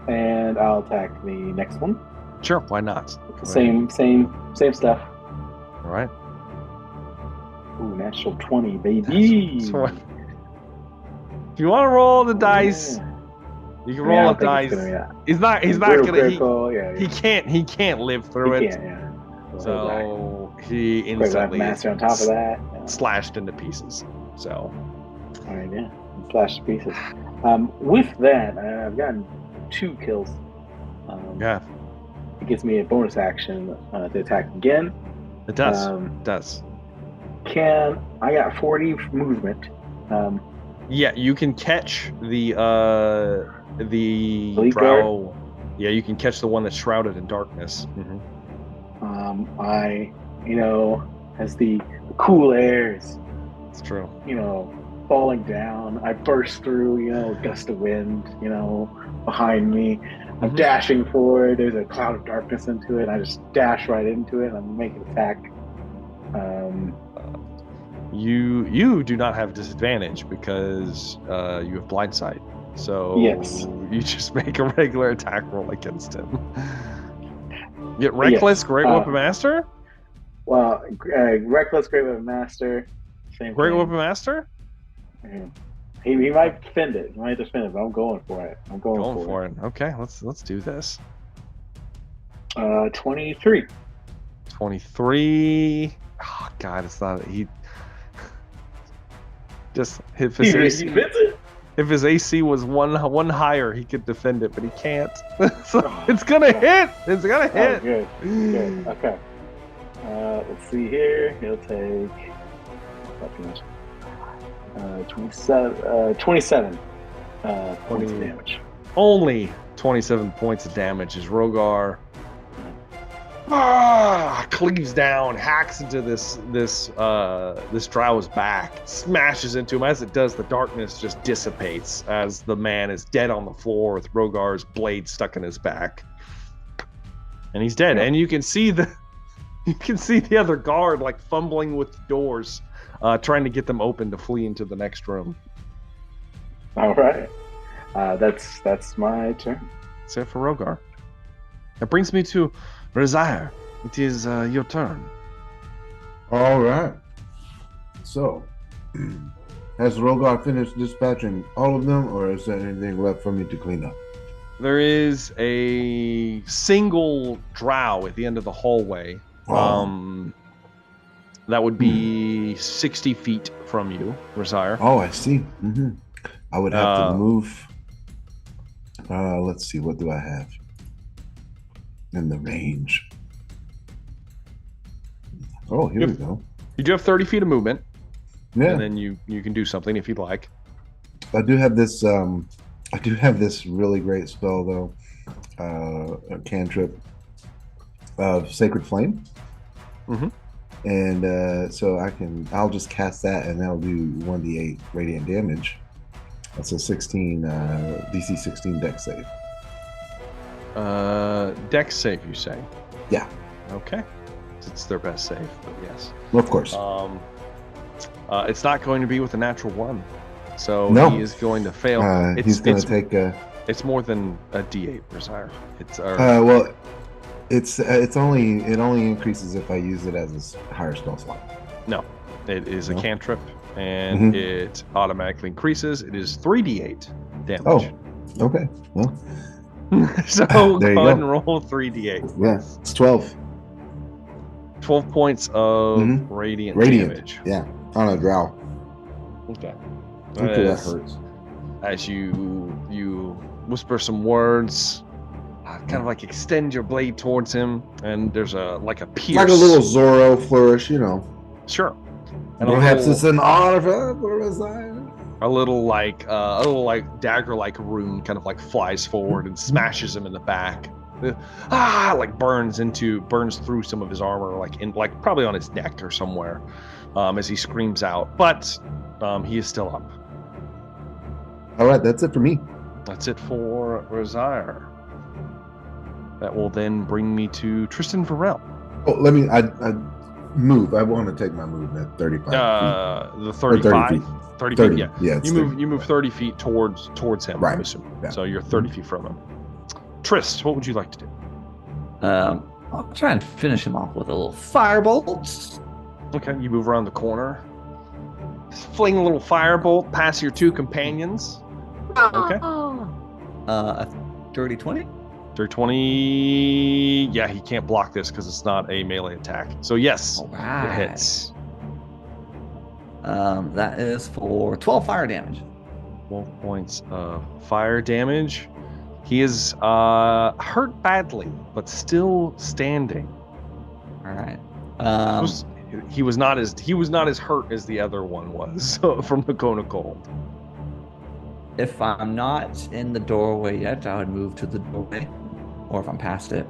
And I'll attack the next one. Sure, why not? Same stuff. All right. Ooh, natural 20, baby. So if you want to roll the dice, Yeah. you can roll the dice. He's not gonna. He can't live through it. So he instantly master on top of that. slashed into pieces. So. All right, yeah, slashed to pieces. With that, I've gotten 2 kills. Yeah. It gives me a bonus action to attack again. It does. It does. I got 40 movement. Yeah, you can catch the Elite drow. guard? Yeah, you can catch the one that's shrouded in darkness. Mm-hmm. As the cool airs, It's true. falling down, I burst through, a gust of wind, behind me. I'm dashing forward. There's a cloud of darkness into it. I just dash right into it. And I'm making an attack. You do not have disadvantage because you have blind sight. So Yes. you just make a regular attack roll against him. Get reckless, great weapon master. Well, reckless, great weapon master. Same Great thing. weapon master. Yeah. He might defend it. He might defend it, but I'm going for it. I'm going for it. Okay, let's do this. 23. 23. Oh God, it's not he. Just if He his defends AC, it. if his AC was one higher, he could defend it, but he can't. So it's gonna hit. It's gonna hit. Oh, good. Okay. Let's see here. He'll take 27 points of damage. Only 27 points of damage as Rogar cleaves down, hacks into this drow's back, smashes into him. As it does, the darkness just dissipates as the man is dead on the floor with Rogar's blade stuck in his back, and he's dead. And you can see the other guard like fumbling with the doors, trying to get them open to flee into the next room. All right, that's my turn. That's it for Rogar. That brings me to Razire. It is your turn. All right. So, has Rogar finished dispatching all of them, or is there anything left for me to clean up? There is a single drow at the end of the hallway. That would be 60 feet from you, Razire. Oh, I see. I would have to move. Let's see. What do I have in the range? Oh, here we go. You do have 30 feet of movement. Yeah. And then you can do something if you'd like. I do have this. I do have this really great spell though. A cantrip of Sacred Flame. And so I'll just cast that, and that'll do 1d8 radiant damage. That's a 16 DC 16 dex save. Dex save, you say? Yeah. Okay. It's their best save, but yes. Well, of course. It's not going to be with a natural 1, so no. he is going to fail. He's going to take a. It's more than a D8, Razire. It's well, it only increases if I use it as a higher spell slot. No, it is a cantrip, and it automatically increases. It is 3d8 damage. Oh, okay. Well, so go ahead and roll 3d8. Yeah, it's 12. 12 points of radiant damage. Yeah, on a drow. Okay. That hurts. As you whisper some words, kind of like extend your blade towards him, and there's a pierce. Like a little Zorro flourish, Sure. And perhaps it's an honor for a little like dagger-like rune kind of like flies forward and smashes him in the back. Like burns through some of his armor, like probably on his neck or somewhere. as he screams out, but he is still up. All right, that's it for me. That's it for Rosire. That will then bring me to Tristan Varel. Oh, let me. I move. I want to take my move at 35 feet. The 35, 30 feet. 30 feet. Yeah, it's you move 30 feet towards him. Right. I'm assuming. Yeah. So you're 30 feet from him. Trist, what would you like to do? I'll try and finish him off with a little firebolt. Okay, you move around the corner. Fling a little firebolt past your two companions. Okay. A dirty 20. Dirty 20. Yeah, he can't block this because it's not a melee attack. So yes, All right. it hits. That is for 12 fire damage. 12 points of fire damage. He is hurt badly, but still standing. All right. He was not as hurt as the other one was from the cone of cold. If I'm not in the doorway yet, I would move to the doorway. Or if I'm past it.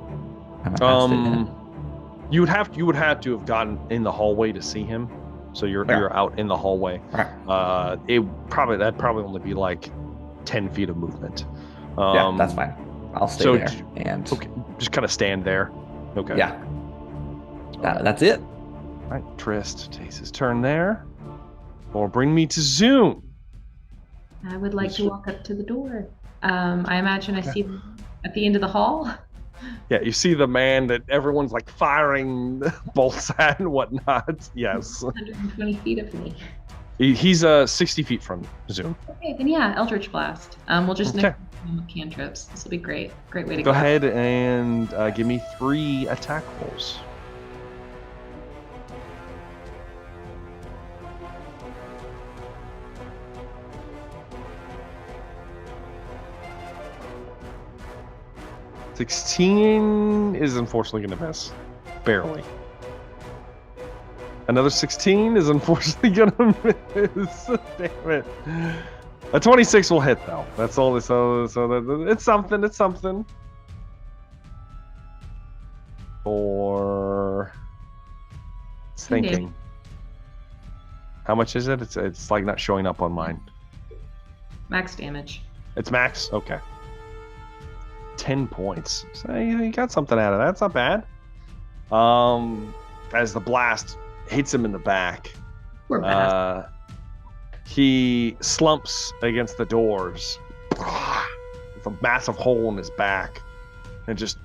Am I past it yet? You would have to have gotten in the hallway to see him. So you're out in the hallway. Right. That'd probably only be like 10 feet of movement. Yeah, that's fine. I'll stay there and okay, just kind of stand there. Okay. Yeah. That's it. All right, Trist takes his turn there. Or bring me to Zoom. I would like to walk up to the door. I imagine I see them at the end of the hall. Yeah, you see the man that everyone's like firing bolts at and whatnot. Yes. 120 feet of me. He's 60 feet from Zoom. Okay, then yeah, Eldritch Blast. We'll just Okay. with cantrips. This will be great. Great way to Go ahead and give me 3 attack rolls. $16 is unfortunately going to miss. Barely. Another 16 is unfortunately going to miss. Damn it. A 26 will hit, though. That's all. So it's something. It's something. Or it's thinking. How much is it? It's like not showing up on mine. Max damage. It's max? Okay. 10 points. So you got something out of that. It's not bad. As the blast hits him in the back, he slumps against the doors with a massive hole in his back and just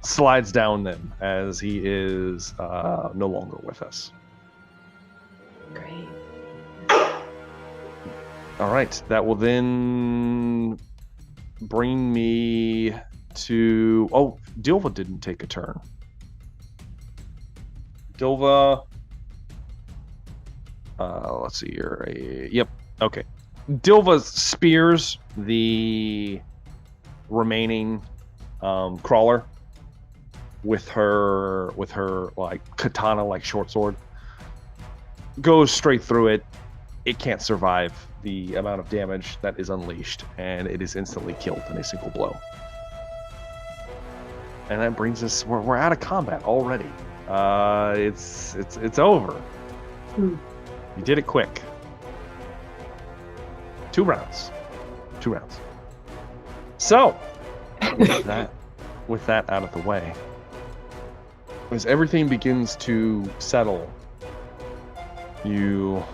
slides down them as he is no longer with us. Great. All right, that will then bring me to... Oh, Dilva didn't take a turn. Dilva... let's see here. Yep, okay. Dilva spears the remaining crawler with her like katana like short sword. Goes straight through it. It can't survive the amount of damage that is unleashed, and it is instantly killed in a single blow. And that brings us... We're out of combat already. It's over. You did it quick. 2 rounds. So, with that out of the way, as everything begins to settle, you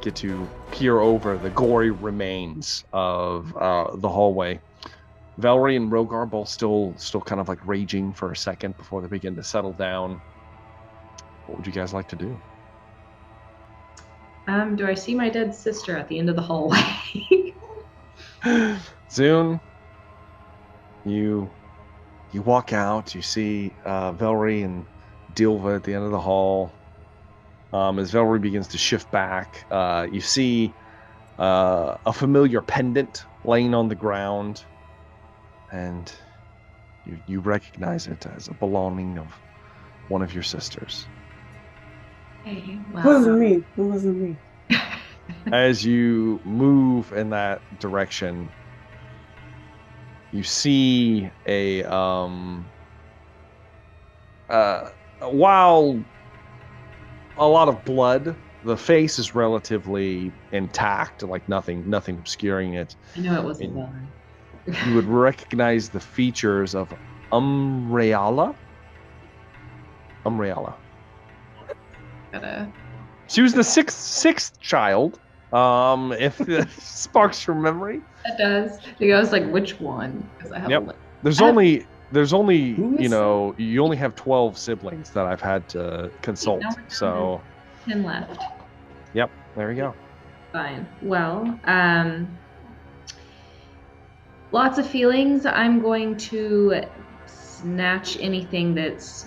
get to peer over the gory remains of the hallway. Velree and Rogar both still kind of like raging for a second before they begin to settle down. What would you guys like to do? Do I see my dead sister at the end of the hallway? Zune, you walk out. You see Velree and Dilva at the end of the hall. As Velree begins to shift back, you see a familiar pendant laying on the ground, and you recognize it as a belonging of one of your sisters. Hey, It wasn't me. It wasn't me. As you move in that direction, you see while a lot of blood the face is relatively intact, like nothing obscuring it. I knew it wasn't And Velree. you would recognize the features of Umreala. She was the sixth child. If that sparks your memory. That does. I was like, which one? Because I have Yep. a list. There's only Who is you only have 12 siblings that I've had to consult. Now we're down So 10 left. yep, there we go. Fine. Well, lots of feelings. I'm going to snatch anything that's,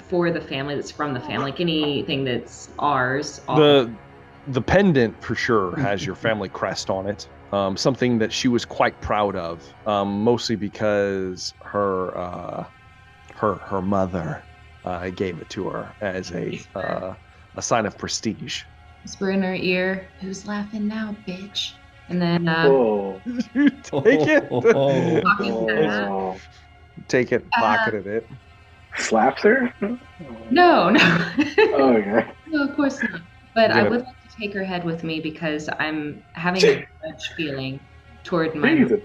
for the family, that's from the family, like anything that's ours. The pendant for sure has your family crest on it. Something that she was quite proud of, mostly because her mother gave it to her as a sign of prestige. Whisper in her ear, "Who's laughing now, bitch?" And then Oh. Take it. Oh. Take it, pocketed it. Slaps her? no. Oh, okay. No, of course not. But I Gonna- would like to take her head with me because I'm having a grudge feeling toward my Jesus.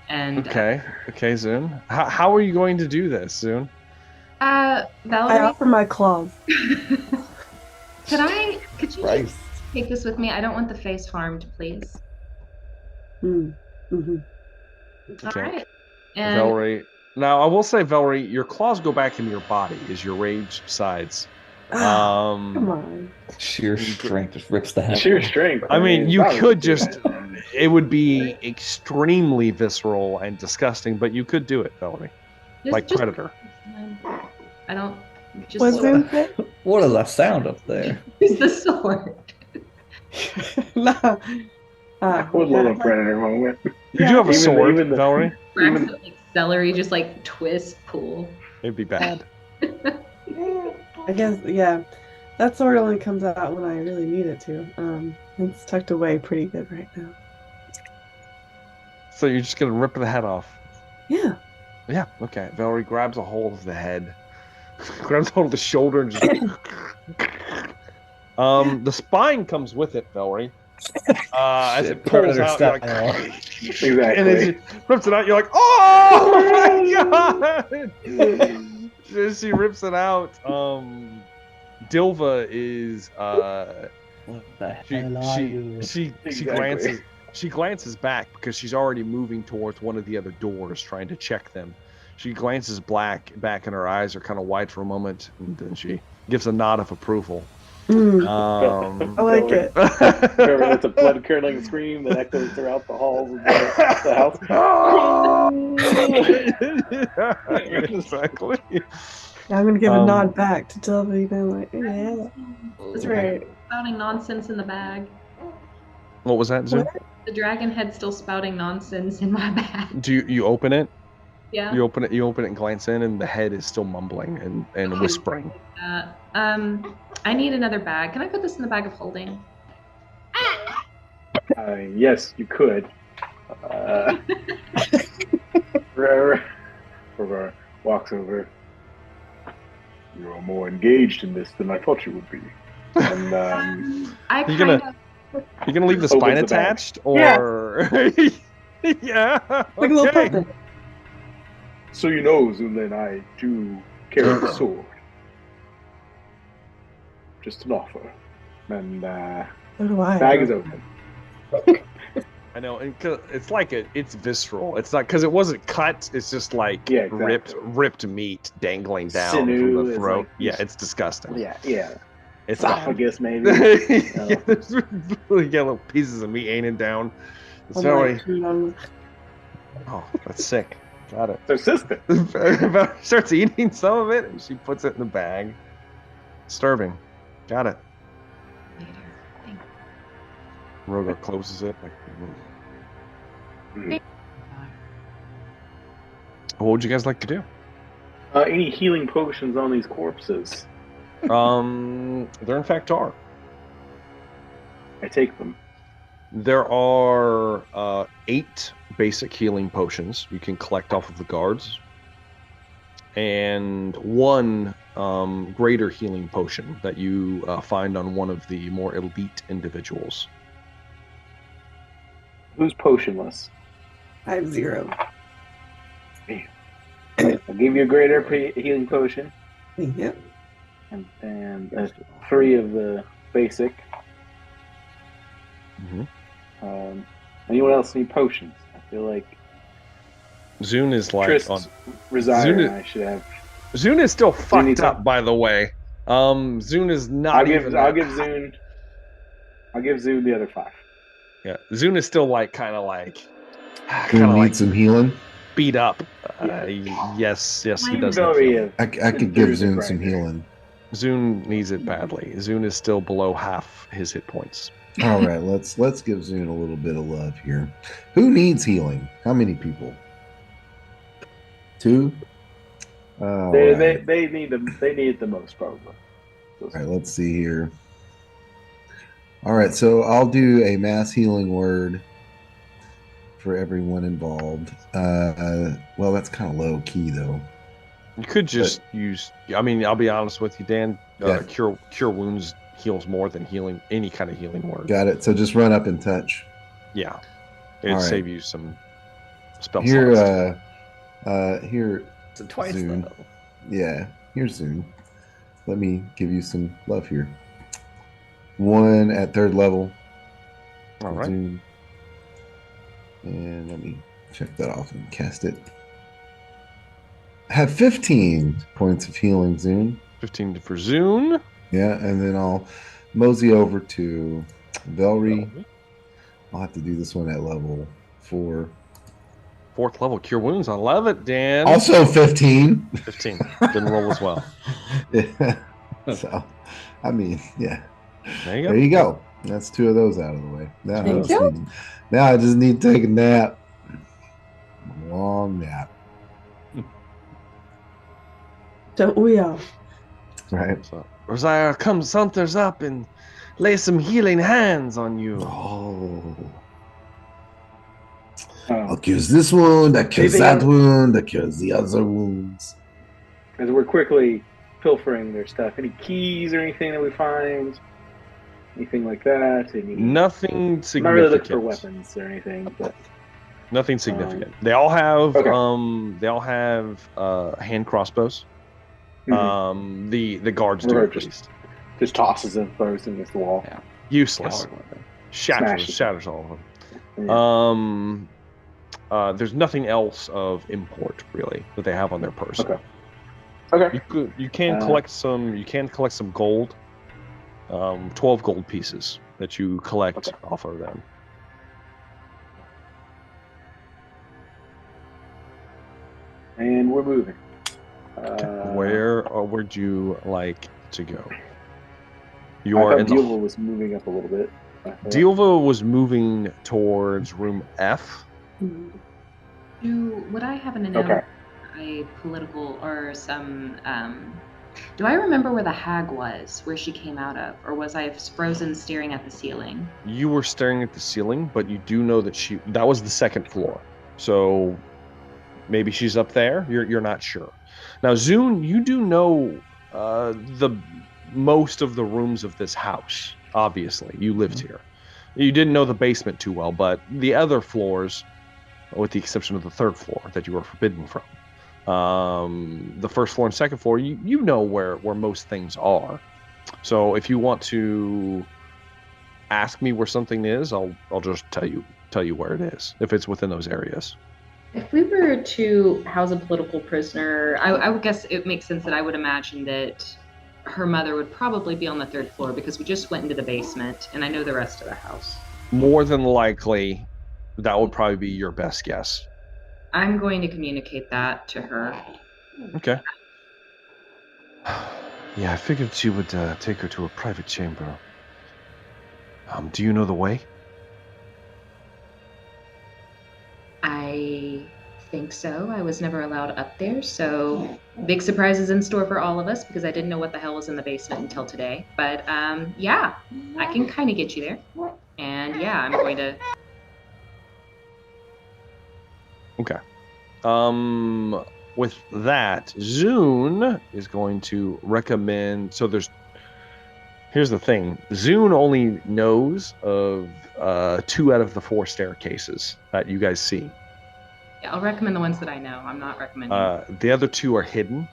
and Okay, Zune. How are you going to do this, Zune? I Velree, offer my claws. could you Christ. take this with me? I don't want the face harmed, please. Mm-hmm. Okay. All right. And Velree. Now, I will say, Velree, your claws go back into your body as your rage subsides. Come on. Sheer strength just rips the head. Sheer strength. I mean, you that could would just, it would be extremely visceral and disgusting, but you could do it, Velree. Like Predator. I don't just What's in it? What is that sound up there? use the sword. No. I would love a predator moment. You do have a Even sword, even the- Velree. Cracks it like celery, just like twist, pull. It'd be bad. I guess, yeah. That sword only comes out when I really need it to. It's tucked away pretty good right now. So you're just going to rip the head off. Yeah. Yeah, okay. Velree grabs a hold of the head, grabs a hold of the shoulder, and just. The spine comes with it, Velree. As it pulls out, you're like, Exactly. and as it rips it out, you're like, oh my god! As she rips it out, Dilva is What the hell are you? she Exactly. glances back because she's already moving towards one of the other doors, trying to check them. She glances back, and her eyes are kind of wide for a moment, and then she gives a nod of approval. I like it. Remember, that's a blood curdling scream that echoes throughout the halls of the house. Exactly. I'm gonna give a nod back to Dilby, like, yeah, that's right. Spouting nonsense in the bag. What was that, Zoom? The dragon head's still spouting nonsense in my bag. Do you open it? Yeah. You open it and glance in, and the head is still mumbling and whispering. I need another bag. Can I put this in the bag of holding? Yes, you could. Rara walks over. You are more engaged in this than I thought you would be. And You gonna leave the spine Opens the bag. attached, or yeah? Like a little Okay. puppet. so you know, Zunla and I do carry the sword. Just an offer. And So do I. bag is open. I know, and it's like it's visceral. It's not because it wasn't cut. It's just like Yeah, exactly. ripped meat dangling down Sinew from the is throat. like- Yeah, it's disgusting. Yeah. It's bad. Esophagus, maybe. Yeah, there's really got little pieces of meat hanging down. It's I'm very. like, you Oh, that's sick. Got it. Their sister. Val starts eating some of it, and she puts it in the bag. Starving. Got it. Rogar closes it. Like, what would you guys like to do? Any healing potions on these corpses? There in fact are. I take them. There are 8 basic healing potions you can collect off of the guards, and 1 greater healing potion that you find on one of the more elite individuals. Who's potionless? I have 0. I'll give you a greater healing potion. Yep. And 3 of the basic. Anyone else need potions? I feel like Zune is like Trist, on. Resire, and I should have. Zune is still fucked up, some. by the way. Zune is not. I'll give Zune the other 5. Yeah, Zune is still like kind of like need some healing. beat up. Yes, he does. I could give Zune some healing. Zune needs it badly. Zune is still below half his hit points. All right, let's give Zune a little bit of love here. Who needs healing? How many people? 2. They need it the most, probably. All right, let's see here. All right, so I'll do a mass healing word for everyone involved. Well, that's kind of low key, though. You could just use. I mean, I'll be honest with you, Dan. Cure wounds heals more than healing any kind of healing word. Got it. So just run up and touch. Yeah, it'd save you some spell here. Here. So twice Zune. though. Yeah, here's Zune. Let me give you some love here. 1 at 3rd level. All right. Zune. And let me check that off and cast it. Have 15 points of healing, Zune. 15 for Zune. Yeah, and then I'll mosey over to Velree. I'll have to do this one at level 4. 4th level cure wounds. I love it, Dan. Also 15. 15. Didn't roll as well. Yeah. So, I mean, yeah. There you go. That's 2 of those out of the way. Now I just need to take a nap. A long nap. Don't we all? Right. So, Resire, come saunters up and lay some healing hands on you. Oh. I'll cure this wound, that cures Anything that wound, that cures the other wounds. As we're quickly pilfering their stuff, any keys or anything that we find? Anything like that? Nothing significant. I'm not really looking for weapons or anything, but nothing significant. They all have okay. Hand crossbows. Mm-hmm. The guards do at least. Just tosses them, throws them against the wall. Yeah. Useless. Shatters all of them. Yeah. There's nothing else of import really that they have on their person. Okay. You can collect some. You can collect some gold. 12 gold pieces that you collect off of them. And we're moving. Where'd you like to go? You I are thought Dilva was moving up a little bit. Dilva was moving towards room F. Would I happen to know a political or some? Do I remember where the hag was, where she came out of, or was I frozen staring at the ceiling? You were staring at the ceiling, but you do know that that was the 2nd floor. So maybe she's up there. You're not sure. Now, Zune, you do know the most of the rooms of this house. Obviously, you lived here. You didn't know the basement too well, but the other floors, with the exception of the 3rd floor that you were forbidden from, the 1st floor and 2nd floor, you know where most things are. So if you want to ask me where something is, I'll just tell you where it is if it's within those areas. If we were to house a political prisoner, I would guess it makes sense that I would imagine that her mother would probably be on the 3rd floor because we just went into the basement and I know the rest of the house. More than likely, that would probably be your best guess. I'm going to communicate that to her. Okay. Yeah, I figured she would take her to a private chamber. Do you know the way? I think so. I was never allowed up there, so big surprises in store for all of us because I didn't know what the hell was in the basement until today. But yeah, I can kind of get you there. And yeah, I'm going to... Okay. with that, Zune is going to recommend. So here's the thing. Zune only knows of 2 out of the 4 staircases that you guys see. Yeah, I'll recommend the ones that I know. I'm not recommending. The other 2 are hidden.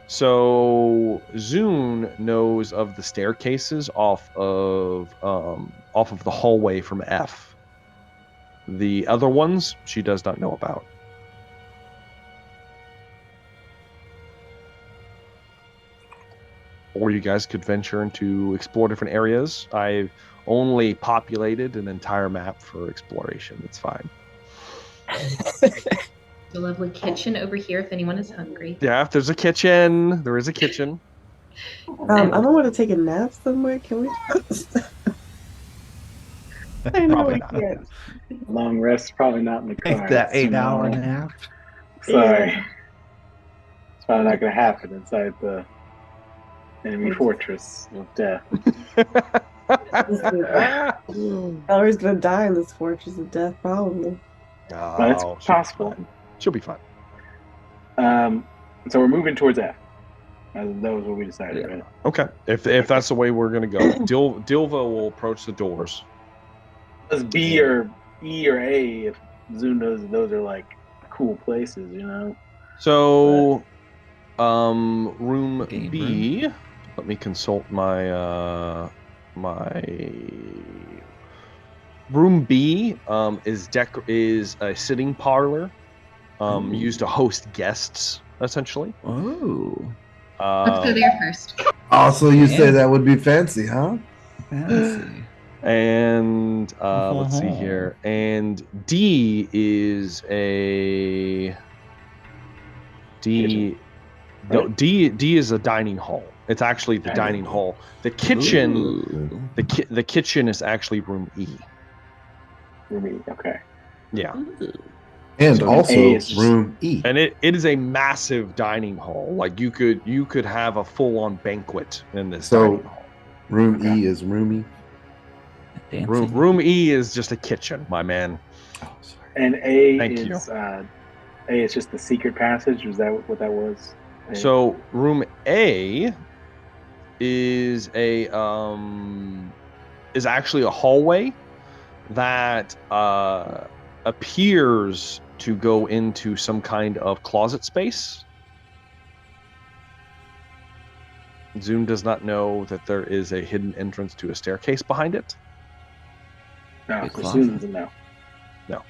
So Zune knows of the staircases off of the hallway from F. The other ones she does not know about. Or you guys could venture into explore different areas. I've only populated an entire map for exploration. It's fine. The lovely kitchen over here if anyone is hungry. Yeah, if there's a kitchen, there is a kitchen. I don't want to take a nap somewhere. Can we? I know Probably we not. can't. Long rest, probably not in the car. Take that It's 8-hour tomorrow. nap. Sorry. Yeah. It's probably not going to happen inside the enemy fortress of death. Valerie's gonna die in this fortress of death, probably. But it's she'll be possible. fine. She'll be fine. So we're moving towards F. That was what we decided, right? Okay. If that's the way we're gonna go, Dilva will approach the doors. Does B or E or A if Zoom knows that those are like cool places, you know? So, room Game B. Let me consult my my room B. Is a sitting parlor, used to host guests essentially. Oh, Let's go there first. Also, you say Yeah. that would be fancy, huh? fancy. And let's see here. And D is a Kitchen, No, right? D is a dining hall. It's actually the dining hall. The kitchen, Ooh. the kitchen is actually room E. For me, okay. Yeah, And So also A is just- room E. and it is a massive dining hall. Like you could have a full on banquet in this So- dining hall. Room Okay. E is roomy. Dancing. Room E is just a kitchen, my man. Oh, sorry. And A Thank is A is just the secret passage. Was that what that was? A? So room A is is actually a hallway that appears to go into some kind of closet space. Zoom does not know that there is a hidden entrance to a staircase behind it. no, Big so closet. Zoom doesn't know. No.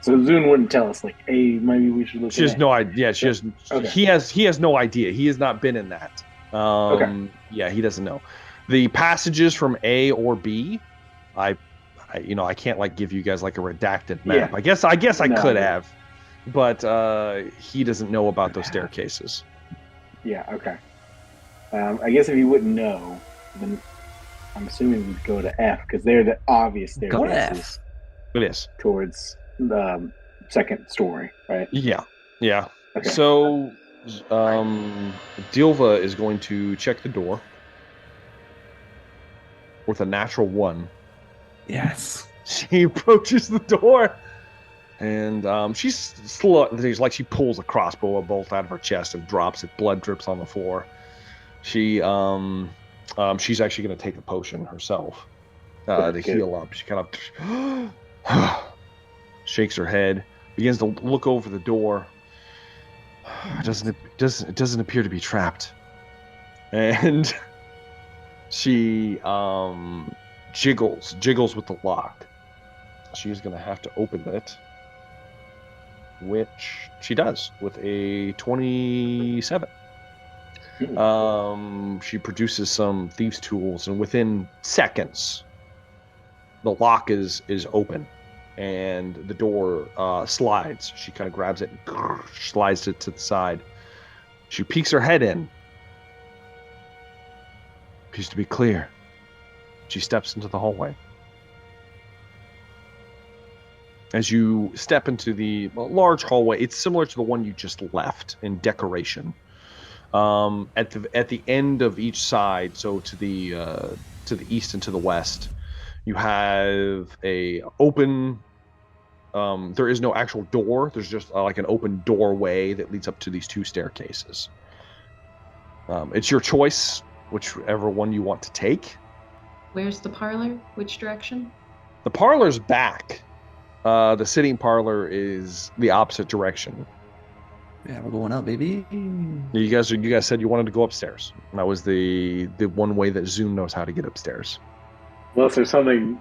So Zoom wouldn't tell us like, hey, maybe we should look. She at has A. no idea. She has. Okay. He has no idea. He has not been in that. Yeah, he doesn't know. The passages from A or B, I can't like give you guys like a redacted map. Yeah. I guess I No, could yeah. have, but he doesn't know about those staircases. Yeah. Okay. I guess if you wouldn't know, then I'm assuming we'd go to F because they're the obvious Go to F. staircases It is. towards the second story, right? Yeah. Yeah. Okay. So, Dilva is going to check the door with a natural 1. Yes. She approaches the door, and she's slow. There's like she pulls a crossbow bolt out of her chest and drops it. Blood drips on the floor. She's actually going to take a potion herself to Good. heal up. She kind of shakes her head, begins to look over the door. It doesn't appear to be trapped, and she jiggles with the lock. She's gonna have to open it, which she does with a 27. She produces some thieves' tools, and within seconds, the lock is open, and the door slides. She kind of grabs it and slides it to the side. She peeks her head in. Just to be clear, she steps into the hallway. As you step into the large hallway, it's similar to the one you just left in decoration. At the end of each side, so to the east and to the west, you have a open there is no actual door. There's just like an open doorway that leads up to these 2 staircases. It's your choice, whichever one you want to take. Where's the parlor? Which direction? The parlor's back. The sitting parlor is the opposite direction. Yeah, we're going up, baby. You guys said you wanted to go upstairs. And that was the one way that Zoom knows how to get upstairs. Unless there's something,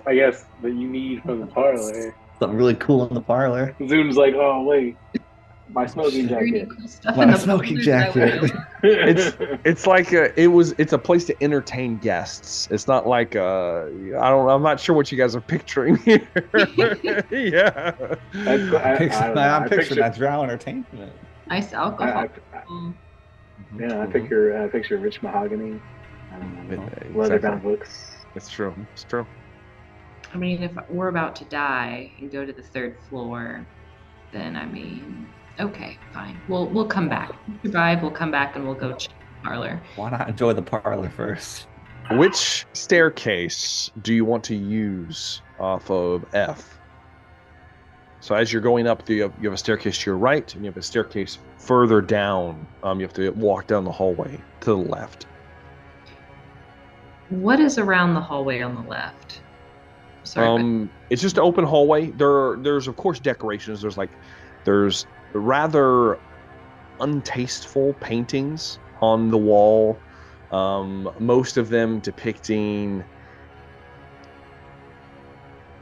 I guess, that you need from the parlor. Something really cool in the parlor. Zoom's like, oh wait, my smoking jacket. Cool stuff My in the smoking parlor, I jacket. will. It's like it's a place to entertain guests. It's not like I'm not sure what you guys are picturing here. Yeah. I'm picturing that drow entertainment. Nice alcohol. I picture rich mahogany, leather-bound books. It's true. It's true. I mean, if we're about to die and go to the 3rd floor, then I mean, okay, fine. We'll come back. Survive. We'll come back and we'll go check the parlor. Why not enjoy the parlor first? Which staircase do you want to use off of F? So as you're going up, you have a staircase to your right, and you have a staircase further down. You have to walk down the hallway to the left. What is around the hallway on the left? Sorry, it's just an open hallway. There's of course decorations. There's rather untasteful paintings on the wall. Most of them depicting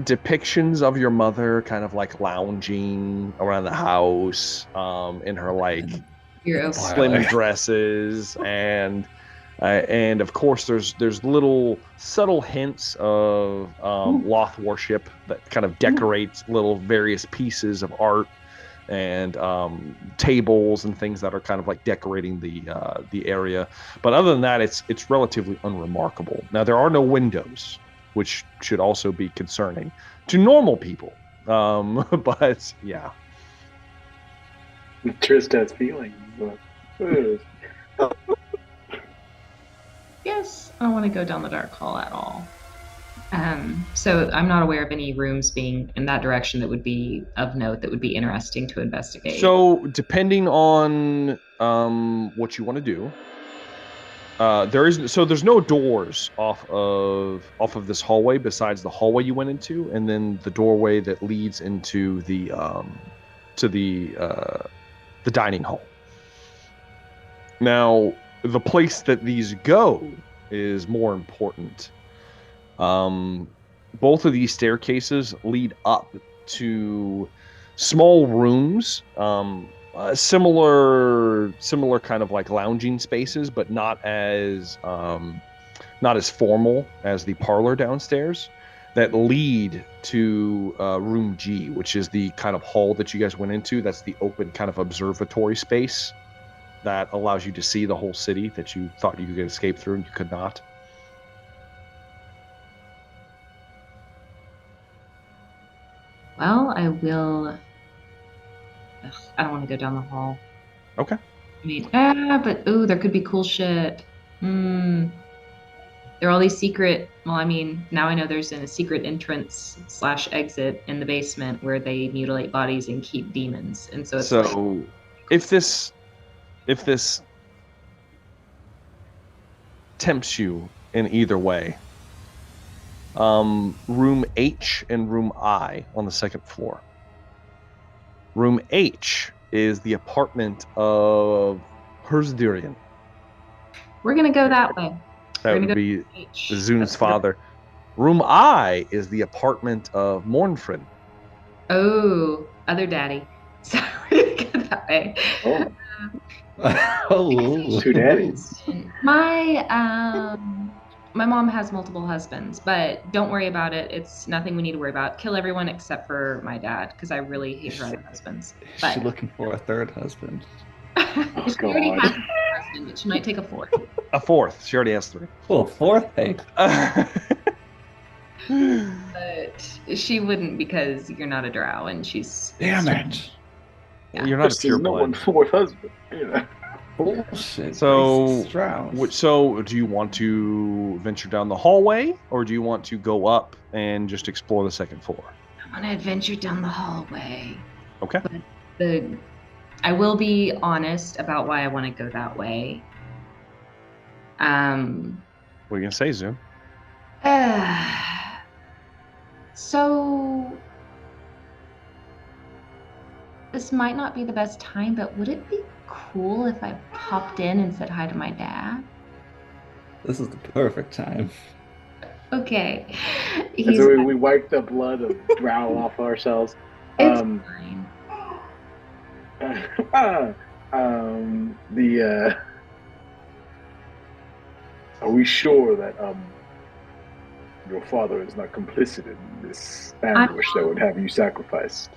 depictions of your mother kind of like lounging around the house in her like slim dresses, and of course there's little subtle hints of Loth worship that kind of decorates little various pieces of art and tables and things that are kind of like decorating the area. But other than that, it's relatively unremarkable. Now there are no windows, which should also be concerning to normal people. But yeah. Trist has feelings. Yes, I don't want to go down the dark hall at all. So I'm not aware of any rooms being in that direction that would be of note, that would be interesting to investigate. So depending on what you want to do, there's no doors off of this hallway besides the hallway you went into, and then the doorway that leads into the dining hall. Now, the place that these go is more important. Both of these staircases lead up to small rooms, similar kind of like lounging spaces, but not as formal as the parlor downstairs, that lead to room G, which is the kind of hall that you guys went into. That's the open kind of observatory space that allows you to see the whole city that you thought you could escape through and you could not. Well, I will. Ugh, I don't want to go down the hall. Okay. I mean, but there could be cool shit. There are all these secret. Well, I mean, now I know there's a secret entrance / exit in the basement where they mutilate bodies and keep demons, and so it's like, if this tempts you in either way, room H and room I on the 2nd floor. Room H is the apartment of Herzdurian. we're gonna go that way. That would be Zun's father. Room I is the apartment of Mornfred. Oh, other daddy. So we're gonna go that way. Oh, Oh, two daddies. My mom has multiple husbands, but don't worry about it. It's nothing we need to worry about. Kill everyone except for my dad, because I really hate her other husbands. Is But she looking for a 3rd husband? she already has a husband, but she might take a 4th. A 4th. She already has 3. Well, 4th, hey. But she wouldn't, because you're not a drow, and she's. Damn it. Yeah. You're not a There's pure no blood. one 4th husband. Yeah. Bullshit. So, racist Strauss. So, do you want to venture down the hallway, or do you want to go up and just explore the 2nd floor? want to adventure down the hallway. Okay. I will be honest about why I want to go that way. What are you gonna say, Zoom? So this might not be the best time, but would it be cool if I popped in and said hi to my dad? This is the perfect time. Okay. And He's so we wipe the blood of Drow off ourselves. it's Um, fine. Are we sure that your father is not complicit in this ambush that would have you sacrificed?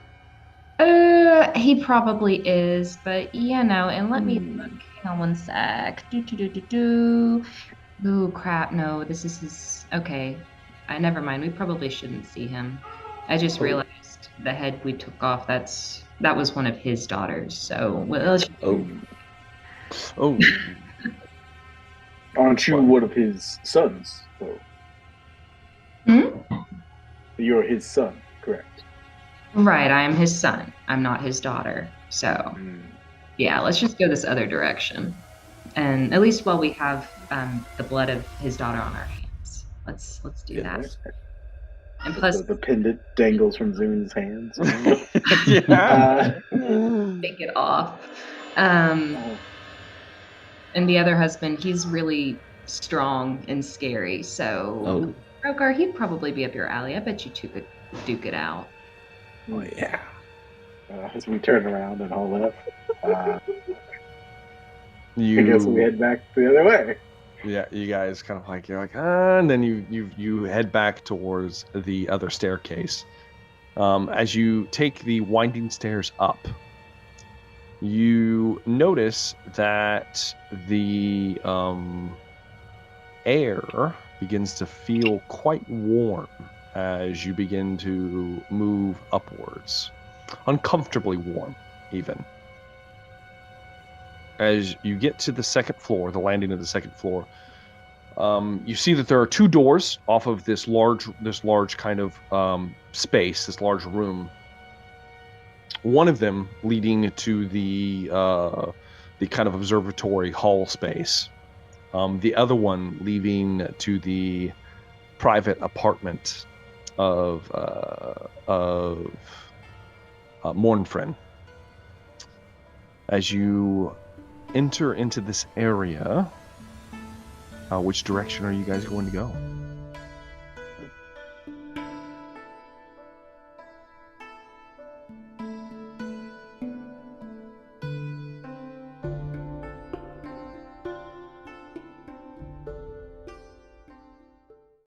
He probably is, but and let me look. Hang on one sec. Do. Oh crap, no, this is his okay. Never mind. We probably shouldn't see him. I just realized the head we took off, that was one of his daughters. So let's Oh, Oh, Aren't you one of his sons, though? Hmm? You're his son, correct? Right, I am his son. I'm not his daughter. So yeah, let's just go this other direction. And at least while we have the blood of his daughter on our hands. Let's do that. And plus The pendant dangles from Zoon's hands. yeah. take it off. And the other husband, he's really strong and scary. So Rogar, he'd probably be up your alley. I bet you two could duke it out. oh yeah. As we turn around and all left, I You guess we head back the other way. Yeah, you guys kind of like, you're like, and then you head back towards the other staircase. As you take the winding stairs up, you notice that the air begins to feel quite warm as you begin to move upwards. Uncomfortably warm, even. As you get to the second floor, the landing of the second floor, you see that there are two doors off of this large kind of space, this large room. One of them leading to the kind of observatory hall space. The other one leading to the private apartment of Mournfriend. As you enter into this area, which direction are you guys going to go?